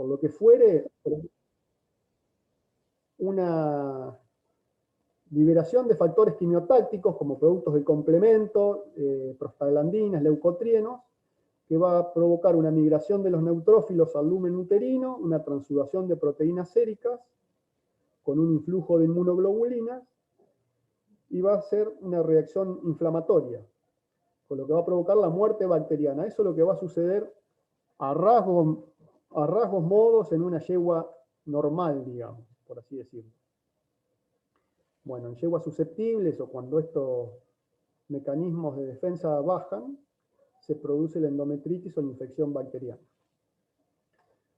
por lo que fuere, una liberación de factores quimiotácticos como productos de complemento, prostaglandinas, leucotrienos, que va a provocar una migración de los neutrófilos al lumen uterino, una transsudación de proteínas séricas, con un influjo de inmunoglobulinas, y va a ser una reacción inflamatoria, con lo que va a provocar la muerte bacteriana. Eso es lo que va a suceder a rasgos modos en una yegua normal, digamos, por así decirlo. Bueno, en yeguas susceptibles o cuando estos mecanismos de defensa bajan, se produce la endometritis o la infección bacteriana.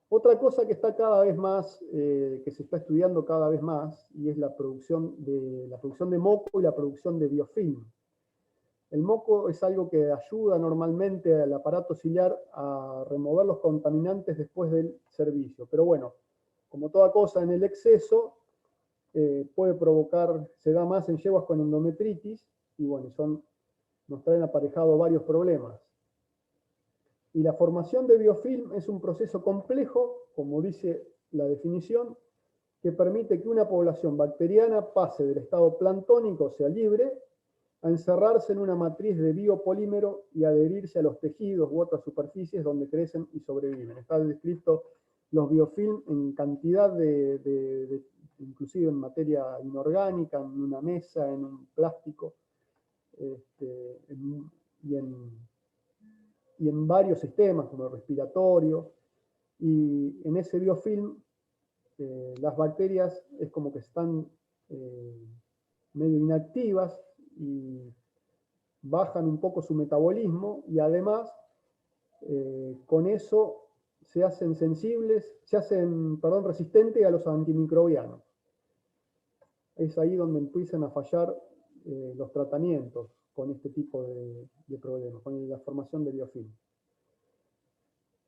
Otra cosa que está cada vez más, que se está estudiando cada vez más, y es la producción de moco y la producción de biofilm. El moco es algo que ayuda normalmente al aparato ciliar a remover los contaminantes después del servicio. Pero bueno, como toda cosa en el exceso, puede provocar, se da más en yeguas con endometritis, y bueno, nos traen aparejado varios problemas. Y la formación de biofilm es un proceso complejo, como dice la definición, que permite que una población bacteriana pase del estado planctónico, o sea, libre, a encerrarse en una matriz de biopolímero y adherirse a los tejidos u otras superficies donde crecen y sobreviven. Está descrito los biofilm en cantidad inclusive en materia inorgánica, en una mesa, en un plástico, y en varios sistemas, como el respiratorio, y en ese biofilm las bacterias es como que están medio inactivas y bajan un poco su metabolismo, y además con eso se hacen resistentes a los antimicrobianos. Es ahí donde empiezan a fallar los tratamientos con este tipo de problemas, con la formación de biofilm.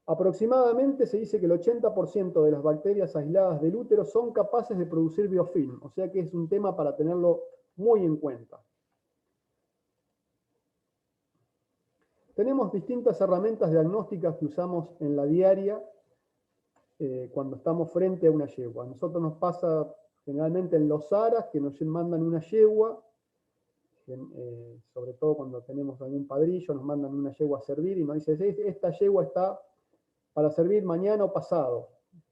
Aproximadamente se dice que el 80% de las bacterias aisladas del útero son capaces de producir biofilm, o sea que es un tema para tenerlo muy en cuenta. Tenemos distintas herramientas diagnósticas que usamos en la diaria cuando estamos frente a una yegua. A nosotros nos pasa generalmente en los aras que nos mandan una yegua, sobre todo cuando tenemos algún padrillo, nos mandan una yegua a servir y nos dicen, esta yegua está para servir mañana o pasado.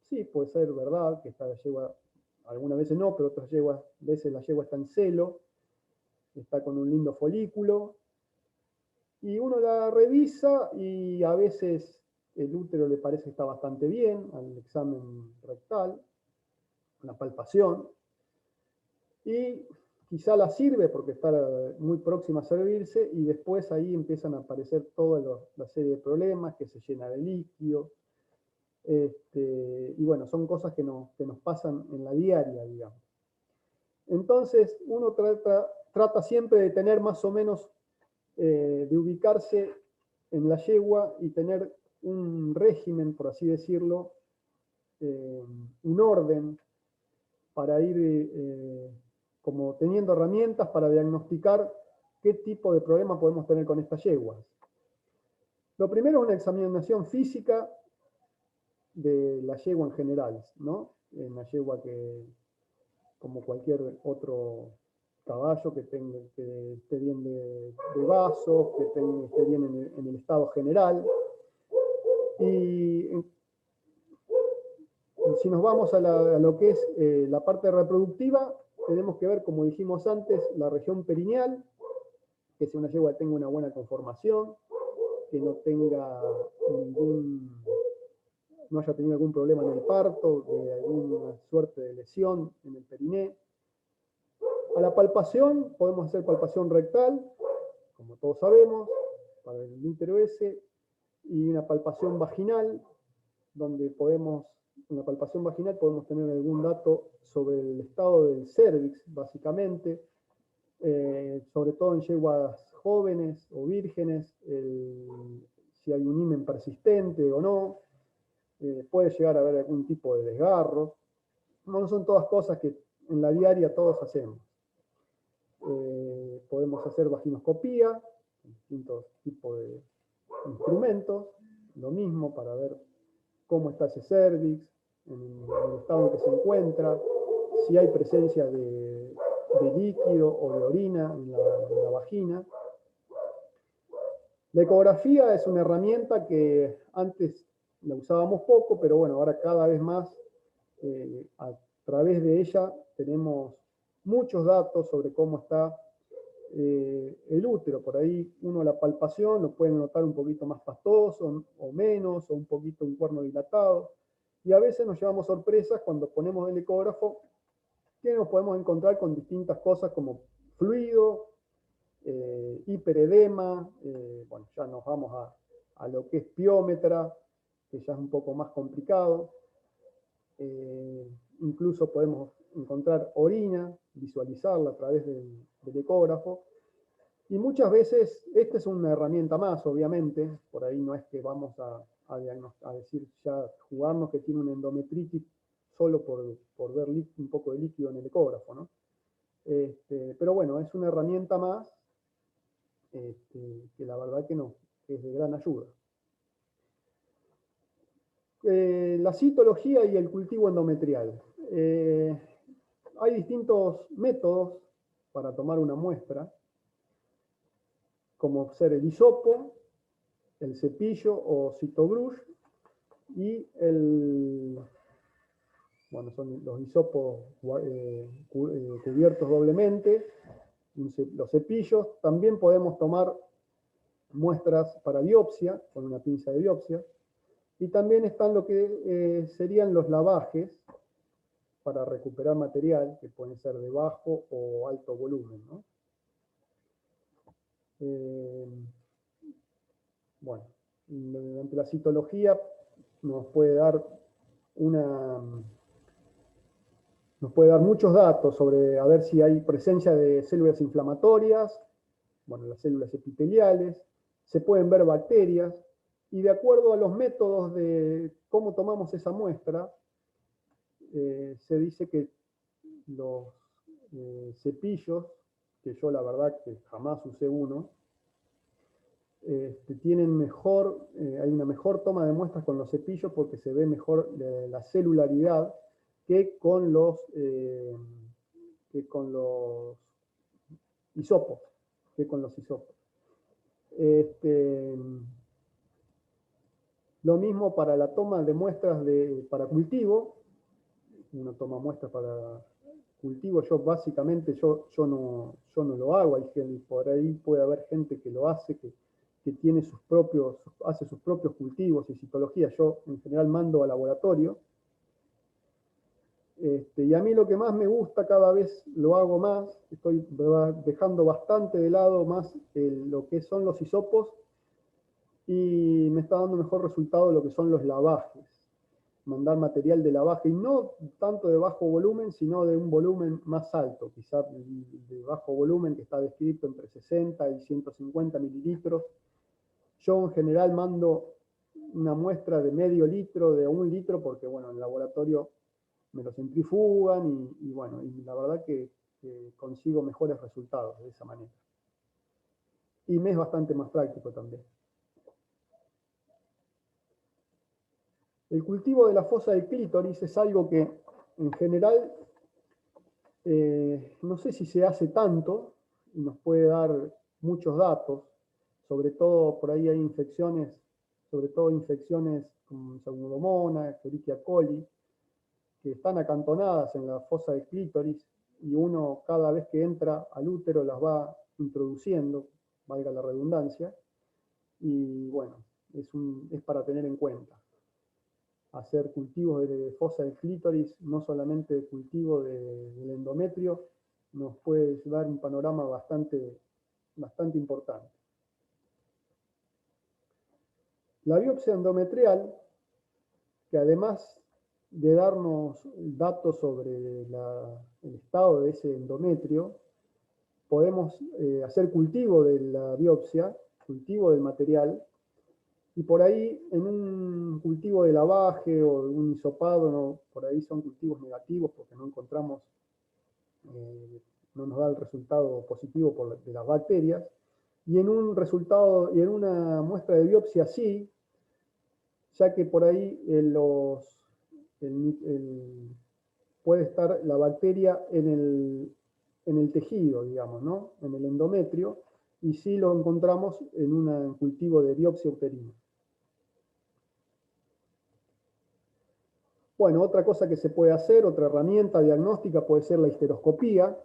Sí, puede ser verdad que esta yegua, algunas veces no, pero otras veces la yegua está en celo, está con un lindo folículo, y uno la revisa y a veces el útero le parece que está bastante bien al examen rectal, una palpación, y quizá la sirve porque está muy próxima a servirse, y después ahí empiezan a aparecer toda la serie de problemas, que se llena de líquido, y bueno, son cosas que nos pasan en la diaria, digamos. Entonces, uno trata siempre de tener más o menos, de ubicarse en la yegua y tener un régimen, por así decirlo, un orden para ir como teniendo herramientas para diagnosticar qué tipo de problema podemos tener con estas yeguas. Lo primero es una examinación física de la yegua en general, ¿no? Una yegua que, como cualquier otro caballo, que esté bien de vasos, que esté bien en el estado general. Y si nos vamos a lo que es la parte reproductiva, tenemos que ver, como dijimos antes, la región perineal, que sea una yegua que tenga una buena conformación, que no haya tenido algún problema en el parto, de alguna suerte de lesión en el periné. A la palpación, podemos hacer palpación rectal, como todos sabemos, para el útero ese, y una palpación vaginal, donde en la palpación vaginal podemos tener algún dato sobre el estado del cérvix, básicamente, sobre todo en yeguas jóvenes o vírgenes, si hay un himen persistente o no, puede llegar a haber algún tipo de desgarro. No son todas cosas que en la diaria todos hacemos. Podemos hacer vaginoscopía, distintos tipos de instrumentos, lo mismo para ver cómo está ese cérvix, en el estado en que se encuentra, si hay presencia de líquido o de orina en la vagina. La ecografía es una herramienta que antes la usábamos poco, pero bueno, ahora cada vez más a través de ella tenemos muchos datos sobre cómo está el útero. Por ahí uno la palpación lo puede notar un poquito más pastoso o menos, o un poquito un cuerno dilatado. Y a veces nos llevamos sorpresas cuando ponemos el ecógrafo, que nos podemos encontrar con distintas cosas como fluido, hiperedema, bueno, ya nos vamos a lo que es piómetra, que ya es un poco más complicado. Incluso podemos encontrar orina, visualizarla a través del ecógrafo. Y muchas veces, esta es una herramienta más, obviamente, por ahí no es que vamos a decir ya, jugarnos que tiene una endometritis solo por ver un poco de líquido en el ecógrafo, ¿no? Pero bueno, es una herramienta más que la verdad que que es de gran ayuda. La citología y el cultivo endometrial. Hay distintos métodos para tomar una muestra, como ser el hisopo, el cepillo o citobrush, y bueno, son los hisopos cubiertos doblemente, los cepillos. También podemos tomar muestras para biopsia, con una pinza de biopsia, y también están lo que serían los lavajes para recuperar material, que pueden ser de bajo o alto volumen, ¿no? Bueno, mediante la citología nos puede dar muchos datos sobre a ver si hay presencia de células inflamatorias, bueno, las células epiteliales, se pueden ver bacterias, y de acuerdo a los métodos de cómo tomamos esa muestra, se dice que los cepillos, que yo la verdad que jamás usé uno, tienen hay una mejor toma de muestras con los cepillos porque se ve mejor la celularidad que con los hisopos. Lo mismo para la toma de muestras para cultivo. Uno toma muestras para cultivo. Yo básicamente yo no lo hago. Por ahí puede haber gente que lo hace, que tiene hace sus propios cultivos y citología. Yo en general mando al laboratorio. Y a mí lo que más me gusta, cada vez lo hago más, estoy dejando bastante de lado más lo que son los hisopos, y me está dando mejor resultado lo que son los lavajes. Mandar material de lavaje, y no tanto de bajo volumen, sino de un volumen más alto, quizás de bajo volumen, que está descrito entre 60 y 150 mililitros. Yo en general mando una muestra de medio litro, de 1 litro, porque bueno, en el laboratorio me lo centrifugan y bueno, y la verdad que consigo mejores resultados de esa manera. Y me es bastante más práctico también. El cultivo de la fosa del clítoris es algo que en general no sé si se hace tanto y nos puede dar muchos datos. Sobre todo por ahí hay infecciones, sobre todo infecciones como Pseudomonas, Escherichia coli, que están acantonadas en la fosa del clítoris, y uno cada vez que entra al útero las va introduciendo, valga la redundancia, y bueno, es para tener en cuenta. Hacer cultivos de fosa del clítoris, no solamente cultivo del endometrio, nos puede dar un panorama bastante importante. La biopsia endometrial, que además de darnos datos sobre el estado de ese endometrio, podemos hacer cultivo de la biopsia, cultivo del material, y por ahí en un cultivo de lavaje o un hisopado, por ahí son cultivos negativos porque no encontramos, no nos da el resultado positivo de las bacterias, y en un resultado, y en una muestra de biopsia sí, ya que por ahí puede estar la bacteria en el tejido, digamos, ¿no? En el endometrio, y sí lo encontramos en un cultivo de biopsia uterina. Bueno, otra cosa que se puede hacer, otra herramienta diagnóstica puede ser la histeroscopía,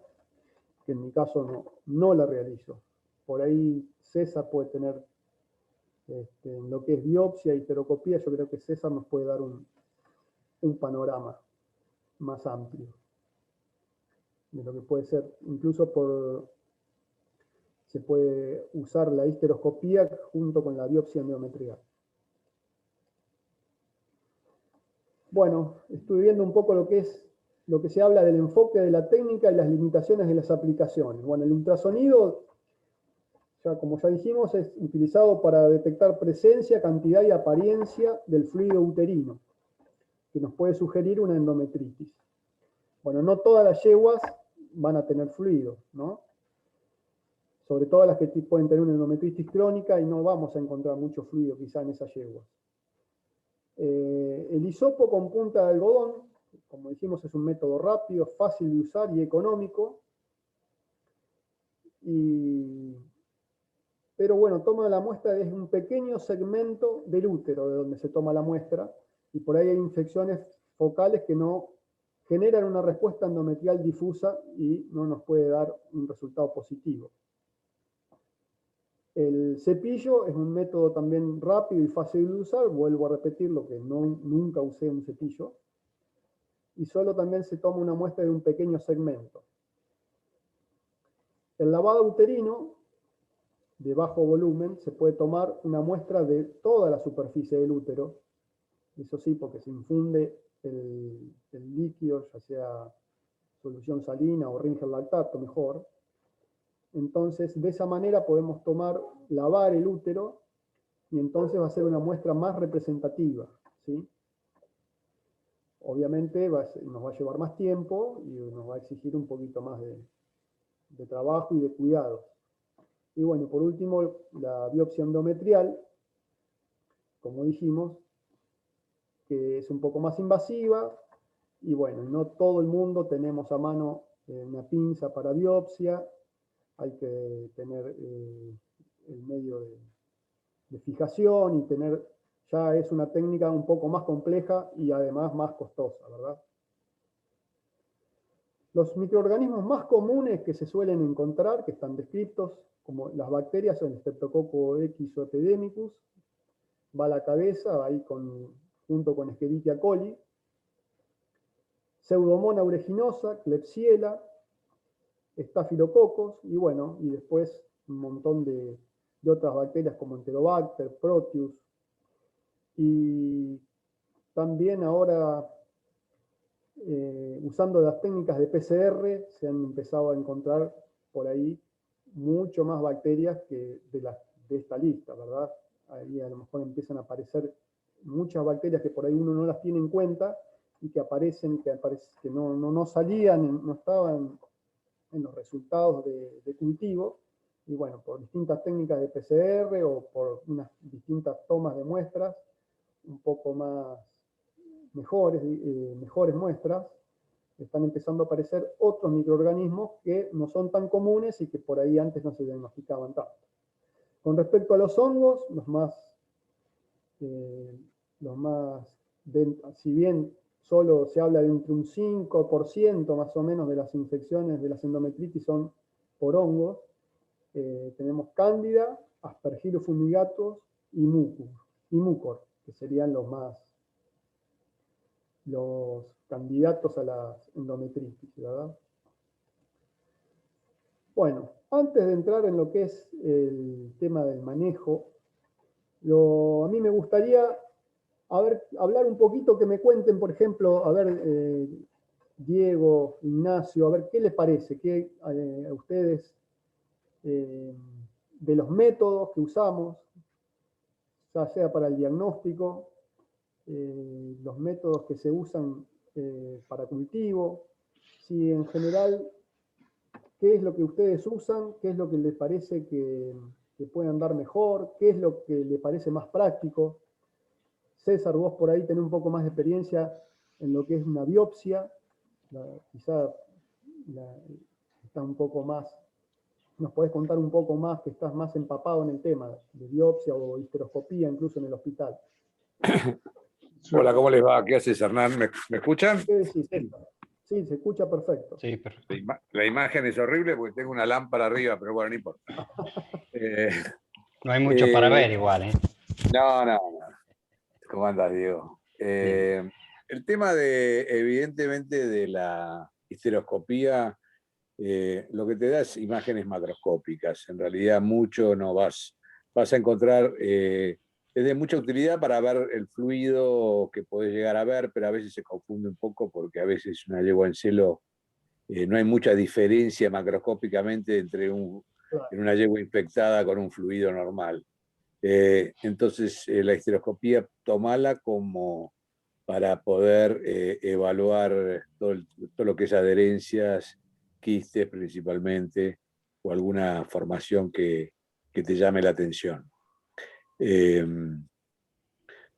que en mi caso no la realizo. Por ahí César puede tener, en lo que es biopsia y histeroscopía, yo creo que César nos puede dar un panorama más amplio de lo que puede ser. Incluso se puede usar la histeroscopía junto con la biopsia endometrial. Bueno, estuve viendo un poco lo que se habla del enfoque de la técnica y las limitaciones de las aplicaciones. Bueno, el ultrasonido, como ya dijimos, es utilizado para detectar presencia, cantidad y apariencia del fluido uterino, que nos puede sugerir una endometritis. Bueno, no todas las yeguas van a tener fluido, ¿no? Sobre todo las que pueden tener una endometritis crónica y no vamos a encontrar mucho fluido quizá en esas yeguas. El hisopo con punta de algodón, como dijimos, es un método rápido, fácil de usar y económico. Pero bueno, toma la muestra desde un pequeño segmento del útero de donde se toma la muestra, y por ahí hay infecciones focales que no generan una respuesta endometrial difusa y no nos puede dar un resultado positivo. El cepillo es un método también rápido y fácil de usar, vuelvo a repetir lo que nunca usé un cepillo, y solo también se toma una muestra de un pequeño segmento. El lavado uterino de bajo volumen se puede tomar una muestra de toda la superficie del útero, eso sí, porque se infunde el líquido, ya sea solución salina o Ringer lactato, mejor. Entonces, de esa manera podemos lavar el útero, y entonces va a ser una muestra más representativa, ¿sí? Obviamente nos va a llevar más tiempo y nos va a exigir un poquito más de trabajo y de cuidado. Y bueno, por último, la biopsia endometrial, como dijimos, que es un poco más invasiva, y bueno, no todo el mundo tenemos a mano una pinza para biopsia, hay que tener el medio de fijación y ya es una técnica un poco más compleja y además más costosa, ¿verdad? Los microorganismos más comunes que se suelen encontrar, que están descritos, como las bacterias, son el Streptococcus X o Epidemicus, va a la cabeza, ahí junto con Escherichia coli, Pseudomonas aeruginosa, Klebsiella, Staphylococcus, y bueno, y después un montón de otras bacterias como Enterobacter, Proteus, y también ahora, usando las técnicas de PCR, se han empezado a encontrar por ahí mucho más bacterias que de esta lista, ¿verdad? Ahí a lo mejor empiezan a aparecer muchas bacterias que por ahí uno no las tiene en cuenta y que no salían, no estaban en los resultados de cultivo, y bueno, por distintas técnicas de PCR o por unas distintas tomas de muestras, un poco mejores muestras, están empezando a aparecer otros microorganismos que no son tan comunes y que por ahí antes no se diagnosticaban tanto. Con respecto a los hongos, si bien solo se habla de entre un 5% más o menos de las infecciones de las endometritis son por hongos, tenemos Cándida, Aspergillus fumigatus y Mucor, que serían los candidatos a las endometritis, ¿verdad? Bueno, antes de entrar en lo que es el tema del manejo, a mí me gustaría hablar un poquito, que me cuenten, por ejemplo, Diego, Ignacio, a ver qué les parece, a ustedes, de los métodos que usamos, ya sea para el diagnóstico, los métodos que se usan para cultivo, si en general, qué es lo que ustedes usan, qué es lo que les parece que pueden dar mejor, qué es lo que les parece más práctico. César, vos por ahí tenés un poco más de experiencia en lo que es una biopsia, quizá está un poco más, nos podés contar un poco más, que estás más empapado en el tema de biopsia o histeroscopía, incluso en el hospital. Hola, ¿cómo les va? ¿Qué haces, Hernán? ¿Me escuchan? Sí, sí, se escucha perfecto. Sí, perfecto. La imagen es horrible porque tengo una lámpara arriba, pero bueno, no importa. No hay mucho para ver igual, ¿eh? No. ¿Cómo andas, Diego? El tema evidentemente, de la histeroscopía, lo que te da es imágenes macroscópicas. En realidad mucho no vas a encontrar, es de mucha utilidad para ver el fluido que podés llegar a ver, pero a veces se confunde un poco porque a veces una yegua en celo, no hay mucha diferencia macroscópicamente entre en una yegua infectada con un fluido normal. Entonces, la histeroscopía, tomala como para poder evaluar todo lo que es adherencias, quistes principalmente, o alguna formación que te llame la atención.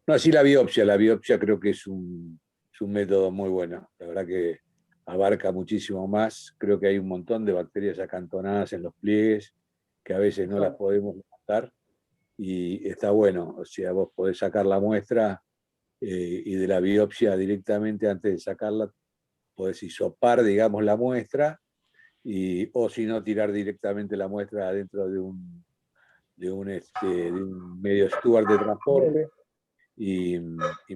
No así la biopsia creo que es un método muy bueno. La verdad que abarca muchísimo más. Creo que hay un montón de bacterias acantonadas en los pliegues que a veces no las podemos matar. Y está bueno, o sea, vos podés sacar la muestra y de la biopsia directamente, antes de sacarla, podés hisopar, digamos, la muestra, o si no, tirar directamente la muestra adentro de un medio Stuart de transporte y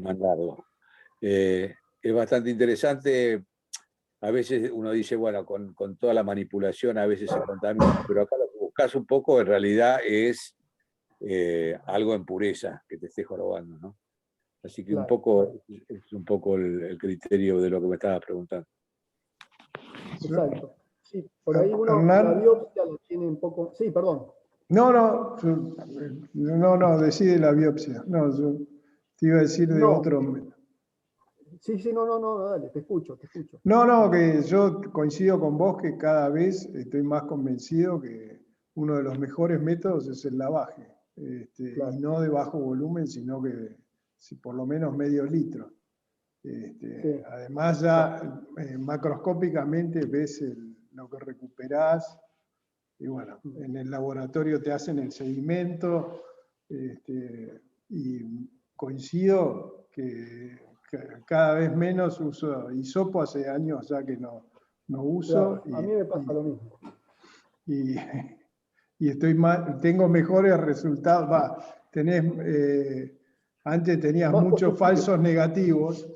mandarlo. Es bastante interesante. A veces uno dice, bueno, con toda la manipulación a veces se contamina, pero acá lo que buscas un poco en realidad es algo en pureza que te esté jorobando, ¿no? Así que un poco es un poco el criterio de lo que me estabas preguntando. Exacto. Sí, por ahí uno Hernán, la biopsia la tiene un poco. Sí, perdón. No, decide la biopsia. No, yo te iba a decir de otro. Sí, no, dale, te escucho. No, que yo coincido con vos que cada vez estoy más convencido que uno de los mejores métodos es el lavaje. Y no de bajo volumen, sino que por lo menos medio litro. Además ya macroscópicamente ves lo que recuperás. Y bueno, en el laboratorio te hacen el seguimiento y coincido que cada vez menos uso hisopo, hace años ya que no uso. Claro, a mí me pasa lo mismo. Y tengo mejores resultados. Antes tenías Más muchos positivo. falsos negativos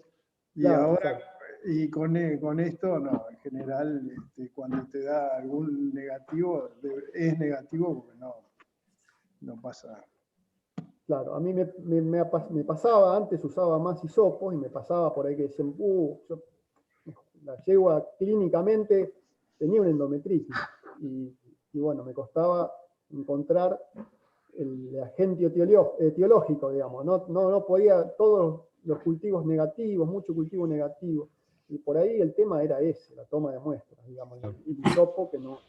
y Claro, ahora... exacto. Y con esto, no, en general, cuando te da algún negativo, es negativo porque no pasa. Claro, a mí me pasaba, antes usaba más hisopos y me pasaba por ahí que decían, la yegua clínicamente tenía una endometritis y bueno, me costaba encontrar el agente etiológico, digamos, no podía, todos los cultivos negativos, mucho cultivo negativo, y por ahí el tema era ese, la toma de muestras, digamos, el hisopo que no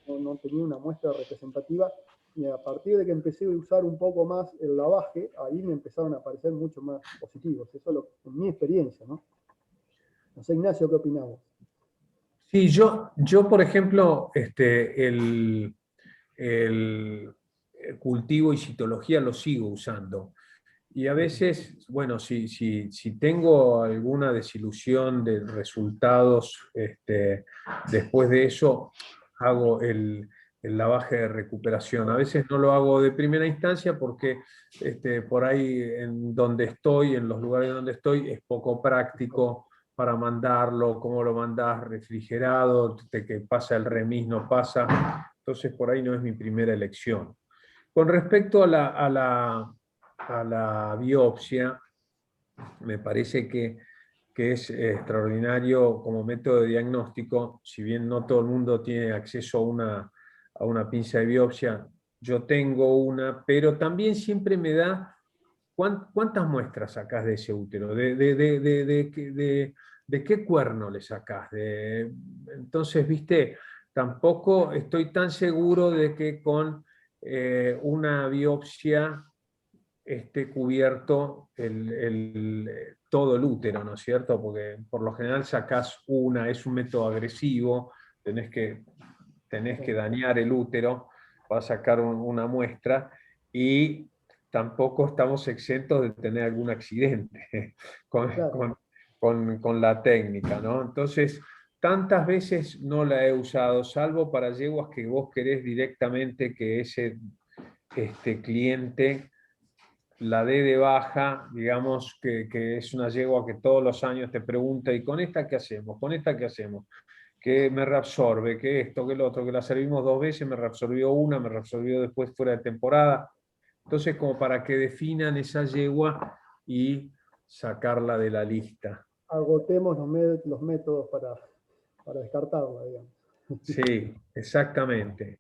tenía una muestra representativa, y a partir de que empecé a usar un poco más el lavaje, ahí me empezaron a aparecer mucho más positivos, eso es mi experiencia, ¿no? No sé, Ignacio, ¿qué opinamos? Sí, yo por ejemplo, el cultivo y citología lo sigo usando. Y a veces, bueno, si tengo alguna desilusión de resultados, después de eso hago el lavaje de recuperación. A veces no lo hago de primera instancia porque por ahí en donde estoy, en los lugares donde estoy, es poco práctico para mandarlo, cómo lo mandás, refrigerado, que pasa el remis, no pasa. Entonces por ahí no es mi primera elección. Con respecto a la biopsia, me parece que es extraordinario como método de diagnóstico. Si bien no todo el mundo tiene acceso a una pinza de biopsia, yo tengo una, pero también siempre me da cuántas muestras sacás de ese útero, de qué cuerno le sacás. Entonces, viste, tampoco estoy tan seguro de que con una biopsia esté cubierto todo el útero, ¿no es cierto? Porque por lo general sacás es un método agresivo, tenés que dañar el útero para sacar una muestra, y tampoco estamos exentos de tener algún accidente con la técnica, ¿no? Entonces, tantas veces no la he usado, salvo para yeguas que vos querés directamente que ese cliente la dé de baja, digamos que es una yegua que todos los años te pregunta, ¿y con esta qué hacemos? ¿Con esta qué hacemos? Que me reabsorbe, que esto, que lo otro, que la servimos 2 veces, me reabsorbió una, me reabsorbió después fuera de temporada. Entonces, como para que definan esa yegua y sacarla de la lista. Agotemos los métodos para descartarla, digamos. Sí, exactamente.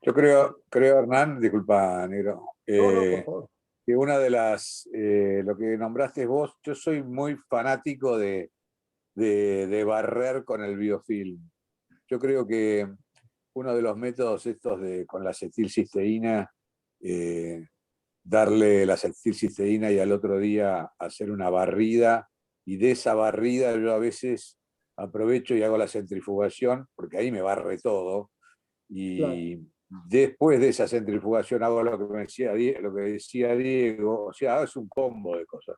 Yo creo, Hernán, disculpa, negro, No, por favor. que una de lo que nombraste vos, yo soy muy fanático de barrer con el biofilm. Yo creo que uno de los métodos estos con la acetilcisteína, darle la acetilcisteína y al otro día hacer una barrida, y de esa barrida yo a veces aprovecho y hago la centrifugación, porque ahí me barre todo, y después de esa centrifugación hago lo que decía Diego, o sea, es un combo de cosas.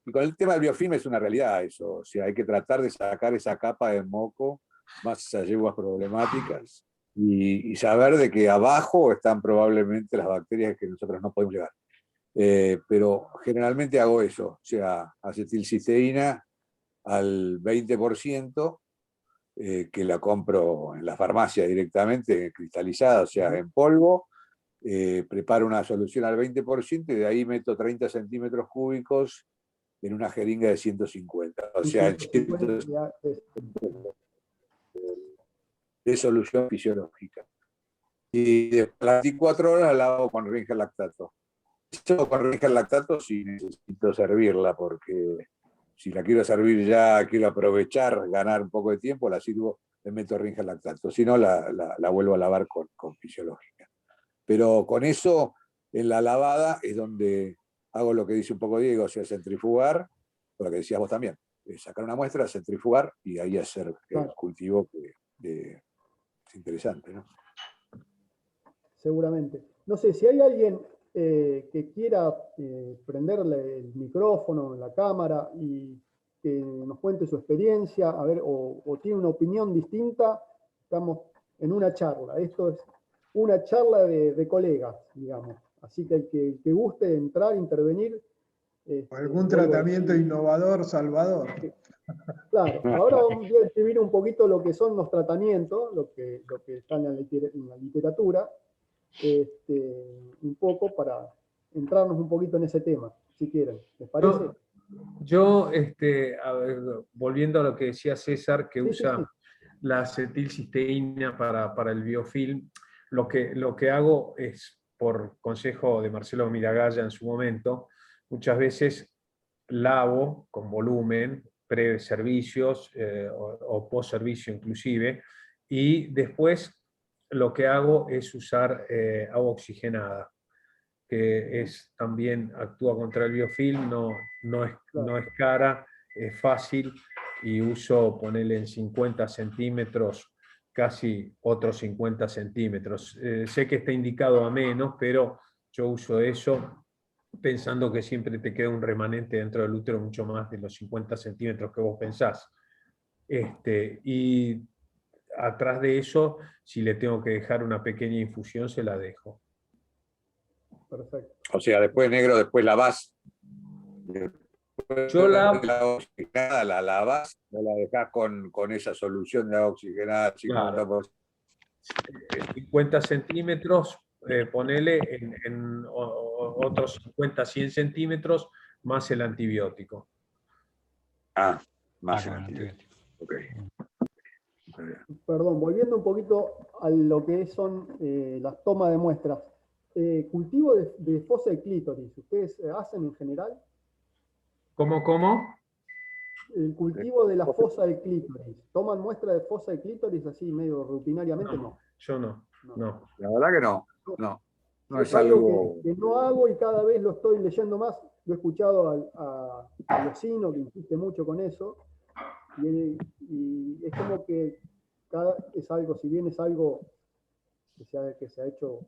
Y con el tema del biofilm es una realidad eso, o sea, hay que tratar de sacar esa capa de moco, más esas yeguas problemáticas, y saber de que abajo están probablemente las bacterias que nosotros no podemos llegar. Pero generalmente hago eso, o sea, acetilcisteína al 20%, que la compro en la farmacia directamente, cristalizada, o sea, en polvo, preparo una solución al 20% y de ahí meto 30 centímetros cúbicos en una jeringa de 150, o sea, 150 de solución fisiológica. Y después de las 24 horas la hago con Ringer lactato. Esto con Ringer lactato si necesito servirla, porque si la quiero servir ya, quiero aprovechar, ganar un poco de tiempo, la sirvo, le meto Ringer lactato. Si no, la vuelvo a lavar con fisiológica. Pero con eso, en la lavada, es donde hago lo que dice un poco Diego, o sea, centrifugar, lo que decías vos también, sacar una muestra, centrifugar y ahí hacer el cultivo que es interesante, ¿no? Seguramente. No sé, si hay alguien que quiera prenderle el micrófono, la cámara y que nos cuente su experiencia, a ver, o tiene una opinión distinta, estamos en una charla. Esto es una charla de colegas, digamos. Así que el que guste entrar, intervenir. Algún tratamiento innovador, salvador. Claro, ahora vamos a describir un poquito lo que son los tratamientos, lo que está en la literatura, un poco para entrarnos un poquito en ese tema, si quieren. ¿Les parece? Yo a ver, volviendo a lo que decía César, que Sí, usa sí. la acetilcisteína para el biofilm, lo que hago es, por consejo de Marcelo Miragaya en su momento, muchas veces lavo con volumen, pre-servicios o post-servicio inclusive, y después lo que hago es usar agua oxigenada, que también actúa contra el biofilm, no es cara, es fácil, y uso, ponerle en 50 centímetros, casi otros 50 centímetros. Sé que está indicado a menos, pero yo uso eso pensando que siempre te queda un remanente dentro del útero mucho más de los 50 centímetros que vos pensás. Y atrás de eso, si le tengo que dejar una pequeña infusión, se la dejo. Perfecto. O sea, después, negro, después lavás. Yo la oxigenada la lavas, no la dejás con esa solución de agua oxigenada, 50%. 50 centímetros, ponele en otros 50, 100 centímetros, más el antibiótico. Más el antibiótico. Ok. Perdón, volviendo un poquito a lo que son las tomas de muestras. Cultivo de fosa de clítoris, ¿ustedes hacen en general? ¿Cómo? El cultivo de la fosa de clítoris. ¿Toman muestra de fosa de clítoris así medio rutinariamente? No. Yo no. La verdad que no. No es algo algo... que no hago y cada vez lo estoy leyendo más. Lo he escuchado a Locino, que insiste mucho con eso, y es como que es algo, si bien es algo que se ha hecho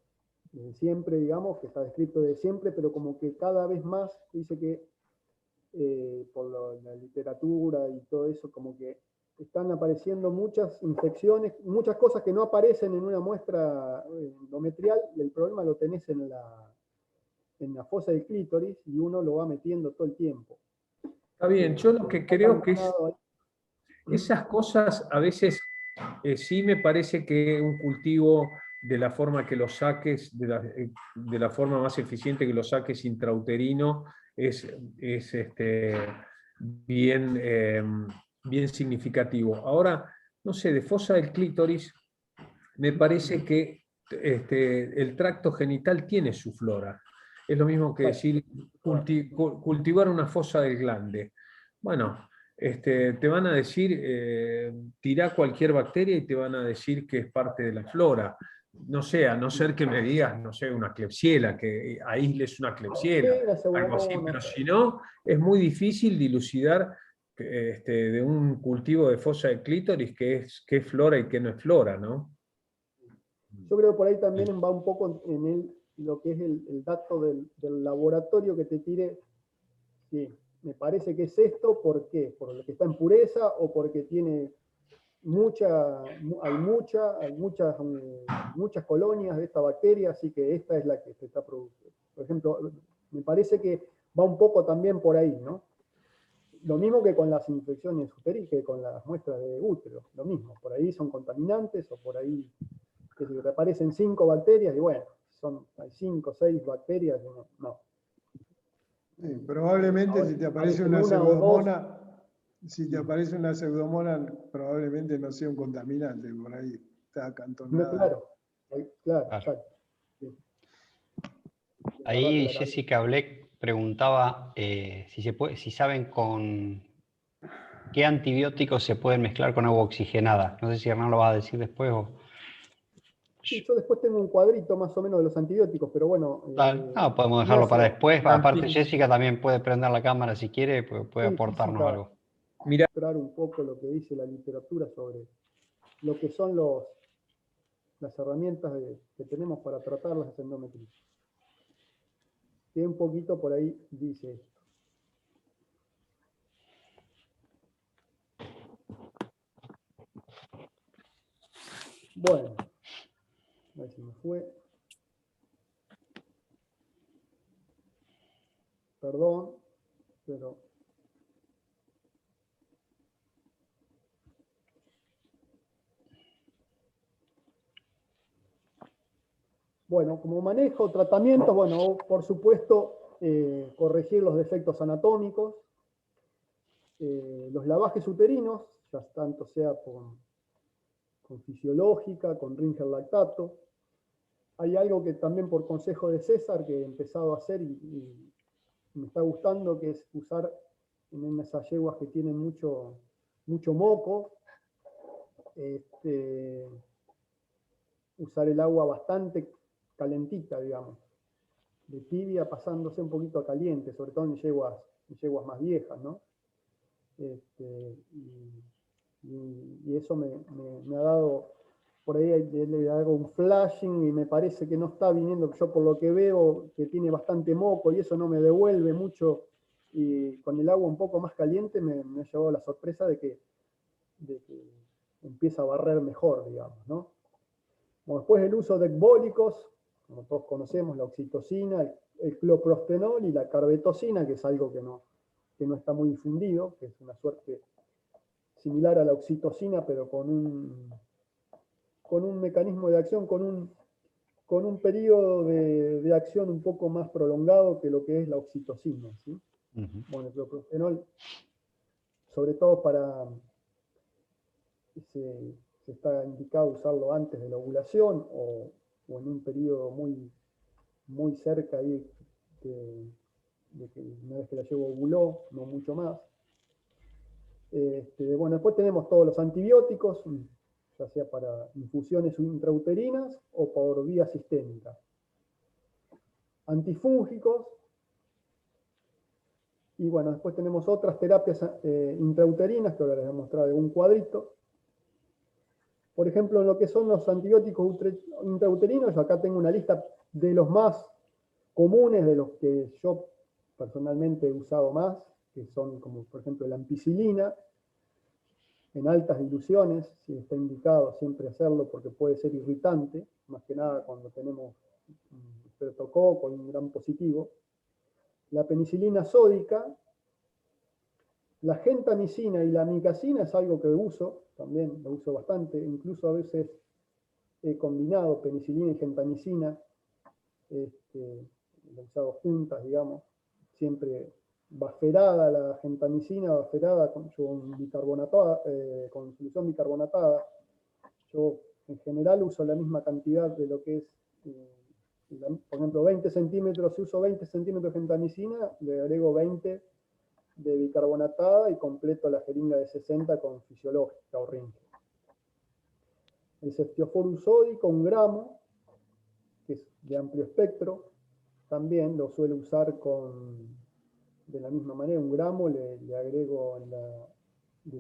desde siempre, digamos, que está descrito desde siempre, pero como que cada vez más dice que por la literatura y todo eso, como que están apareciendo muchas infecciones, muchas cosas que no aparecen en una muestra endometrial, y el problema lo tenés en la fosa del clítoris y uno lo va metiendo todo el tiempo. Está bien, yo lo que Está creo que es, abandonado ahí. esas cosas a veces sí me parece que un cultivo de la forma que lo saques, de la forma más eficiente que lo saques intrauterino, es bien, bien significativo. Ahora, no sé, de fosa del clítoris, me parece que el tracto genital tiene su flora. Es lo mismo que decir cultivar una fosa del glande. Bueno, te van a decir, tirá cualquier bacteria y te van a decir que es parte de la flora. No sé, a no ser que me digas, no sé, una Klebsiella, que aísles una Klebsiella, Sí, la algo así, pseudomonas. pero si no, es muy difícil dilucidar de un cultivo de fosa de clítoris qué es flora y qué no es flora, ¿no? Yo creo que por ahí también va un poco lo que es el dato del laboratorio que te tire. Sí, me parece que es esto, ¿por qué? ¿Por lo que está en pureza o porque tiene hay muchas colonias de esta bacteria, así que esta es la que se está produciendo? Por ejemplo, me parece que va un poco también por ahí, ¿no? Lo mismo que con las infecciones uterinas, que con las muestras de útero, lo mismo. Por ahí son contaminantes o por ahí que si te aparecen 5 bacterias y bueno, hay 5 o 6 bacterias, no. Sí, probablemente Ahora, si te aparece aparecen una una o dos. si te aparece una pseudomonas, probablemente no sea un contaminante, por ahí está No, acantonada. claro, claro, Claro. exacto. Sí. Ahí Jessica Bleck preguntaba si saben con qué antibióticos se pueden mezclar con agua oxigenada. No sé si Hernán lo va a decir después o... Sí, yo después tengo un cuadrito más o menos de los antibióticos, pero bueno, No, podemos no dejarlo es para después. Aparte, Anti- Jessica también puede prender la cámara si quiere, puede sí, aportarnos física, algo. Mira, mostrar un poco lo que dice la literatura sobre lo que son las herramientas que tenemos para tratar las endometritis. Que un poquito por ahí dice esto. Bueno, a ver si me fue. Perdón, pero... Bueno, como manejo, tratamiento, bueno, por supuesto, corregir los defectos anatómicos, los lavajes uterinos, ya tanto sea con fisiológica, con Ringer lactato. Hay algo que también por consejo de César que he empezado a hacer y me está gustando, que es usar en esas yeguas que tienen mucho moco, usar el agua bastante calentita, digamos, de tibia pasándose un poquito a caliente, sobre todo en yeguas más viejas, ¿no? Y eso me ha dado, por ahí le hago un flashing y me parece que no está viniendo, yo por lo que veo que tiene bastante moco y eso no me devuelve mucho, y con el agua un poco más caliente me ha llevado la sorpresa de que empieza a barrer mejor, digamos, ¿no? Bueno, después el uso de ecbólicos, como todos conocemos, la oxitocina, el cloprostenol y la carbetocina, que es algo que no está muy difundido, que es una suerte similar a la oxitocina, pero con un mecanismo de acción, con un periodo de acción un poco más prolongado que lo que es la oxitocina, ¿sí? Bueno, el cloprostenol, sobre todo se está indicado usarlo antes de la ovulación o en un periodo muy cerca ahí de que una vez que la llevo ovuló, no mucho más. Bueno, después tenemos todos los antibióticos, ya sea para infusiones intrauterinas o por vía sistémica. antifúngicos. Y bueno, después tenemos otras terapias intrauterinas, que ahora les voy a mostrar en un cuadrito. Por ejemplo, en lo que son los antibióticos intrauterinos, yo acá tengo una lista de los más comunes, de los que yo personalmente he usado más, que son como por ejemplo la ampicilina, en altas diluciones, si está indicado siempre hacerlo porque puede ser irritante, más que nada cuando tenemos un estreptococo y un gram positivo. La penicilina sódica, la gentamicina y la amicacina es algo que uso, también lo uso bastante, incluso a veces he combinado penicilina y gentamicina, lo he usado juntas, digamos, siempre baferada la gentamicina, baferada con solución bicarbonatada. Yo en general uso la misma cantidad de lo que es, por ejemplo, 20 centímetros, si uso 20 centímetros de gentamicina, le agrego 20 de bicarbonatada y completo la jeringa de 60 con fisiológica o rinque. El ceftioforo sódico, 1 gramo, que es de amplio espectro, también lo suelo usar de la misma manera, 1 gramo, le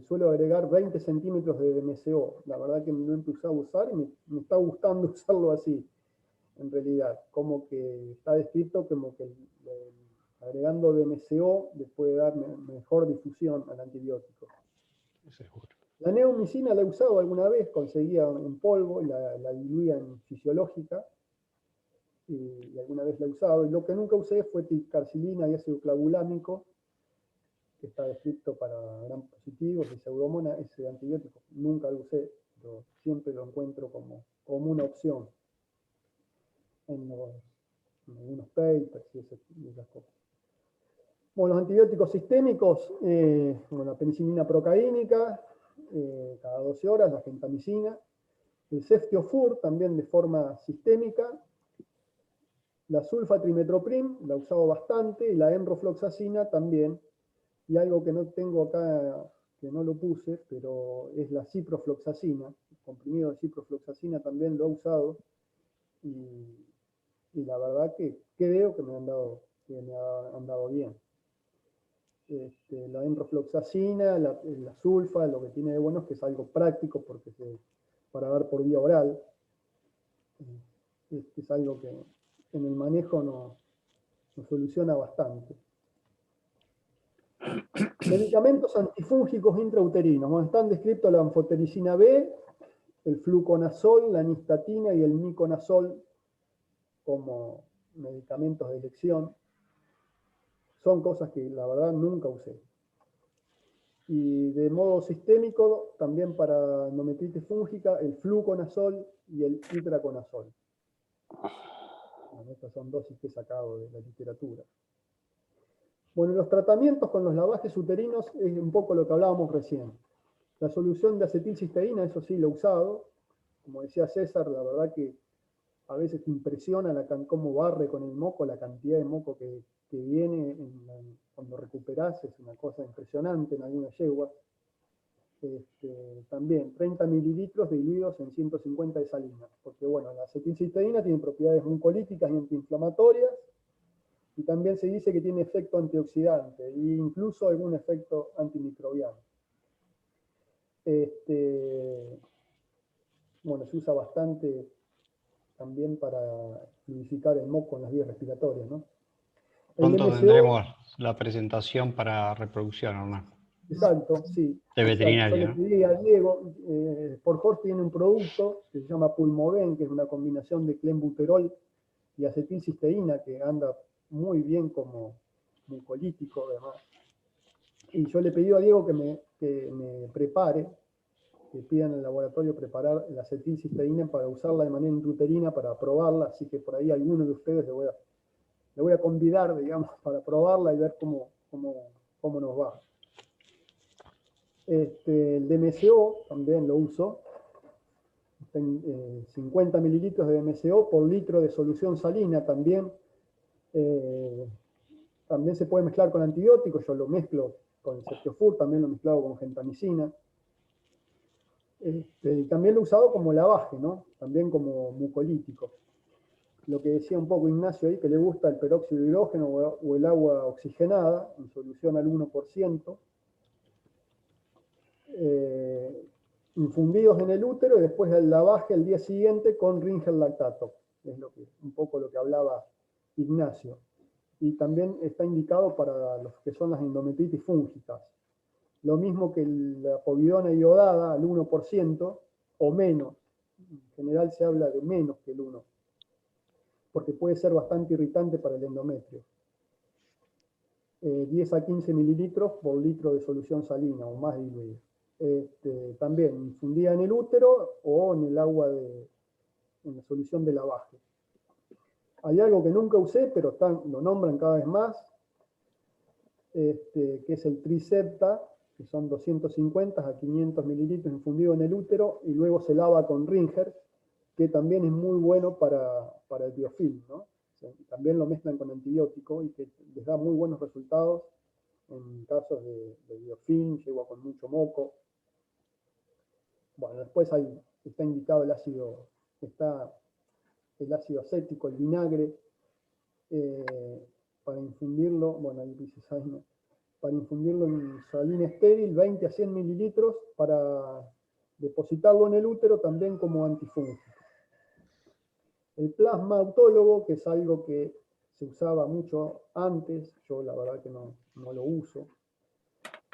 suelo agregar 20 centímetros de DMSO. La verdad que no he empezado a usar y me está gustando usarlo así, en realidad. Como que está descrito como que agregando DMSO le puede dar mejor difusión al antibiótico. Seguro. La neomicina la he usado alguna vez, conseguía en polvo y la diluía en fisiológica. Y alguna vez la he usado. Y lo que nunca usé fue ticarcilina y ácido clavulámico, que está descrito para gram positivos y pseudomonas. Ese antibiótico nunca lo usé, pero siempre lo encuentro como una opción en algunos papers y esas cosas. Bueno, los antibióticos sistémicos, la penicilina procaínica, cada 12 horas, la gentamicina, el ceftiofur también de forma sistémica, la sulfatrimetoprim la he usado bastante, y la enrofloxacina también, y algo que no tengo acá, que no lo puse, pero es la ciprofloxacina, el comprimido de ciprofloxacina también lo he usado, y la verdad que creo que me han dado bien. La enrofloxacina, la sulfa, lo que tiene de bueno es que es algo práctico porque para dar por vía oral. Es algo que en el manejo nos soluciona bastante. Medicamentos antifúngicos intrauterinos. Bueno, están descritos la anfotericina B, el fluconazol, la nistatina y el miconazol como medicamentos de elección. Son cosas que la verdad nunca usé. Y de modo sistémico, también para endometritis fúngica, el fluconazol y el itraconazol. Bueno, estas son dosis que he sacado de la literatura. Bueno, los tratamientos con los lavajes uterinos es un poco lo que hablábamos recién. La solución de acetilcisteína, eso sí lo he usado. Como decía César, la verdad que a veces te impresiona cómo barre con el moco, la cantidad de moco que viene cuando recuperás, es una cosa impresionante en algunas yeguas. También 30 mililitros diluidos en 150 de salina, porque bueno, la acetilcisteína tiene propiedades mucolíticas y antiinflamatorias, y también se dice que tiene efecto antioxidante e incluso algún efecto antimicrobiano. Bueno, se usa bastante también para fluidificar el moco en las vías respiratorias, ¿no? Pronto tendremos la presentación para reproducción, Hernán. Exacto, sí. De veterinario. Yo le pedí a Diego, Porjor tiene un producto que se llama Pulmoven, que es una combinación de clenbuterol y acetilcisteína, que anda muy bien como mucolítico, además. Y yo le pedí a Diego que me prepare, que pida en el laboratorio preparar la acetilcisteína para usarla de manera intrauterina para probarla, así que por ahí a alguno de ustedes le voy a convidar, digamos, para probarla y ver cómo nos va. El DMSO también lo uso. 50 mililitros de DMSO por litro de solución salina también. También se puede mezclar con antibióticos. Yo lo mezclo con el ceftiofur, también lo he mezclado con gentamicina. También lo he usado como lavaje, ¿no? También como mucolítico. lo que decía un poco Ignacio ahí, que le gusta el peróxido de hidrógeno o el agua oxigenada, en solución al 1%, infundidos en el útero y después el lavaje al día siguiente con Ringer lactato. Es un poco lo que hablaba Ignacio. Y también está indicado para los que son las endometritis fúngicas. Lo mismo que la povidona iodada al 1% o menos. En general se habla de menos que el 1%, porque puede ser bastante irritante para el endometrio. 10 a 15 mililitros por litro de solución salina o más diluida. También infundida en el útero o en el agua en la solución de lavaje. Hay algo que nunca usé, pero lo nombran cada vez más, que es el Trisepta, que son 250 a 500 mililitros infundido en el útero y luego se lava con Ringer, que también es muy bueno para el biofilm, ¿no? O sea, también lo mezclan con antibiótico y que les da muy buenos resultados en casos de biofilm, yegua con mucho moco. Bueno, después está indicado el ácido acético, el vinagre, para infundirlo, bueno, ahí dice Saino, para infundirlo en salina estéril, 20 a 100 mililitros, para depositarlo en el útero también como antifúngico. El plasma autólogo, que es algo que se usaba mucho antes, yo la verdad que no lo uso,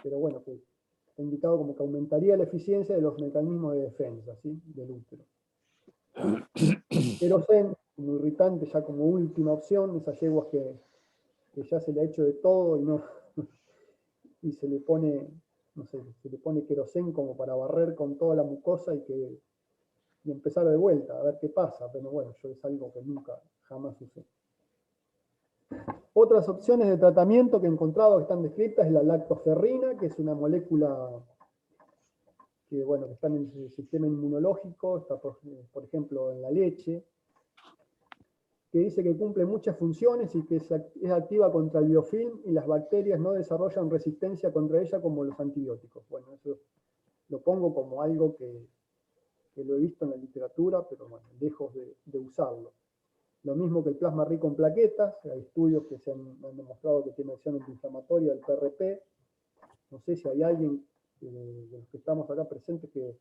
pero bueno, que está indicado como que aumentaría la eficiencia de los mecanismos de defensa, ¿sí?, del útero. Querosén, como irritante, ya como última opción, esas yeguas que ya se le ha hecho de todo y se le pone, no sé, se le pone querosén como para barrer con toda la mucosa y empezar de vuelta, a ver qué pasa, pero bueno, yo es algo que nunca, jamás usé. Otras opciones de tratamiento que he encontrado que están descritas es la lactoferrina, que es una molécula que, bueno, que está en el sistema inmunológico, está por ejemplo en la leche, que dice que cumple muchas funciones y que es activa contra el biofilm y las bacterias no desarrollan resistencia contra ella como los antibióticos. Bueno, eso lo pongo como algo que lo he visto en la literatura, pero bueno, lejos de usarlo. Lo mismo que el plasma rico en plaquetas, hay estudios que se han demostrado que tiene acción antiinflamatoria del PRP. No sé si hay alguien de los que estamos acá presentes que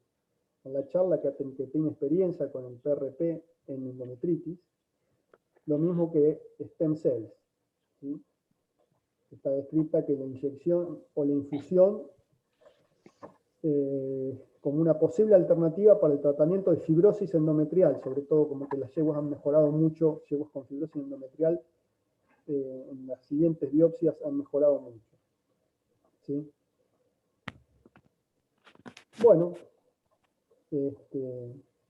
en la charla que tiene experiencia con el PRP en endometritis. Lo mismo que stem cells, ¿sí? Está descrita que la inyección o la infusión como una posible alternativa para el tratamiento de fibrosis endometrial, sobre todo como que las yeguas han mejorado mucho, yeguas con fibrosis endometrial, en las siguientes biopsias han mejorado mucho, ¿sí? Bueno,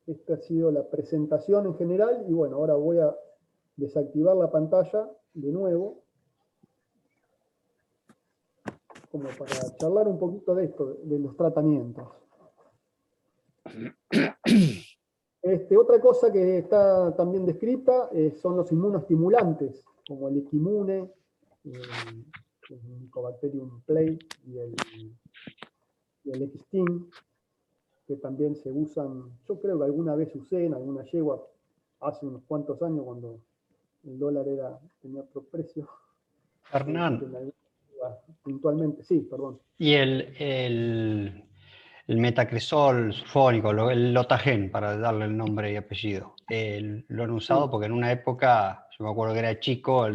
esta ha sido la presentación en general y bueno, ahora voy a desactivar la pantalla de nuevo, como para charlar un poquito de esto, de los tratamientos. Otra cosa que está también descrita son los inmunoestimulantes, como el Equimune, el Mycobacterium play y el Xstim, que también se usan. Yo creo que alguna vez usé en alguna yegua hace unos cuantos años cuando el dólar tenía otro precio. Hernán. Puntualmente, sí, perdón. Y el metacresol sulfónico, el Lotagen, para darle el nombre y apellido, lo han usado porque en una época, yo me acuerdo que era chico,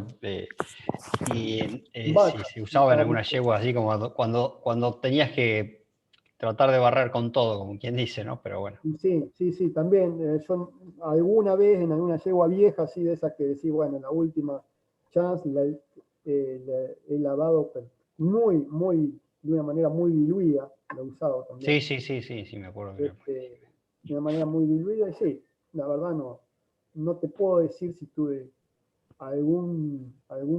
sí, se usaba en algunas yeguas así como cuando tenías que tratar de barrer con todo, como quien dice, ¿no? Pero bueno. Sí, también. Yo alguna vez en alguna yegua vieja, así de esas que decís, bueno, la última chance, la he lavado de una manera muy diluida, lo he usado también. Sí, me acuerdo. De una manera muy diluida, y sí, la verdad no te puedo decir si tuve algún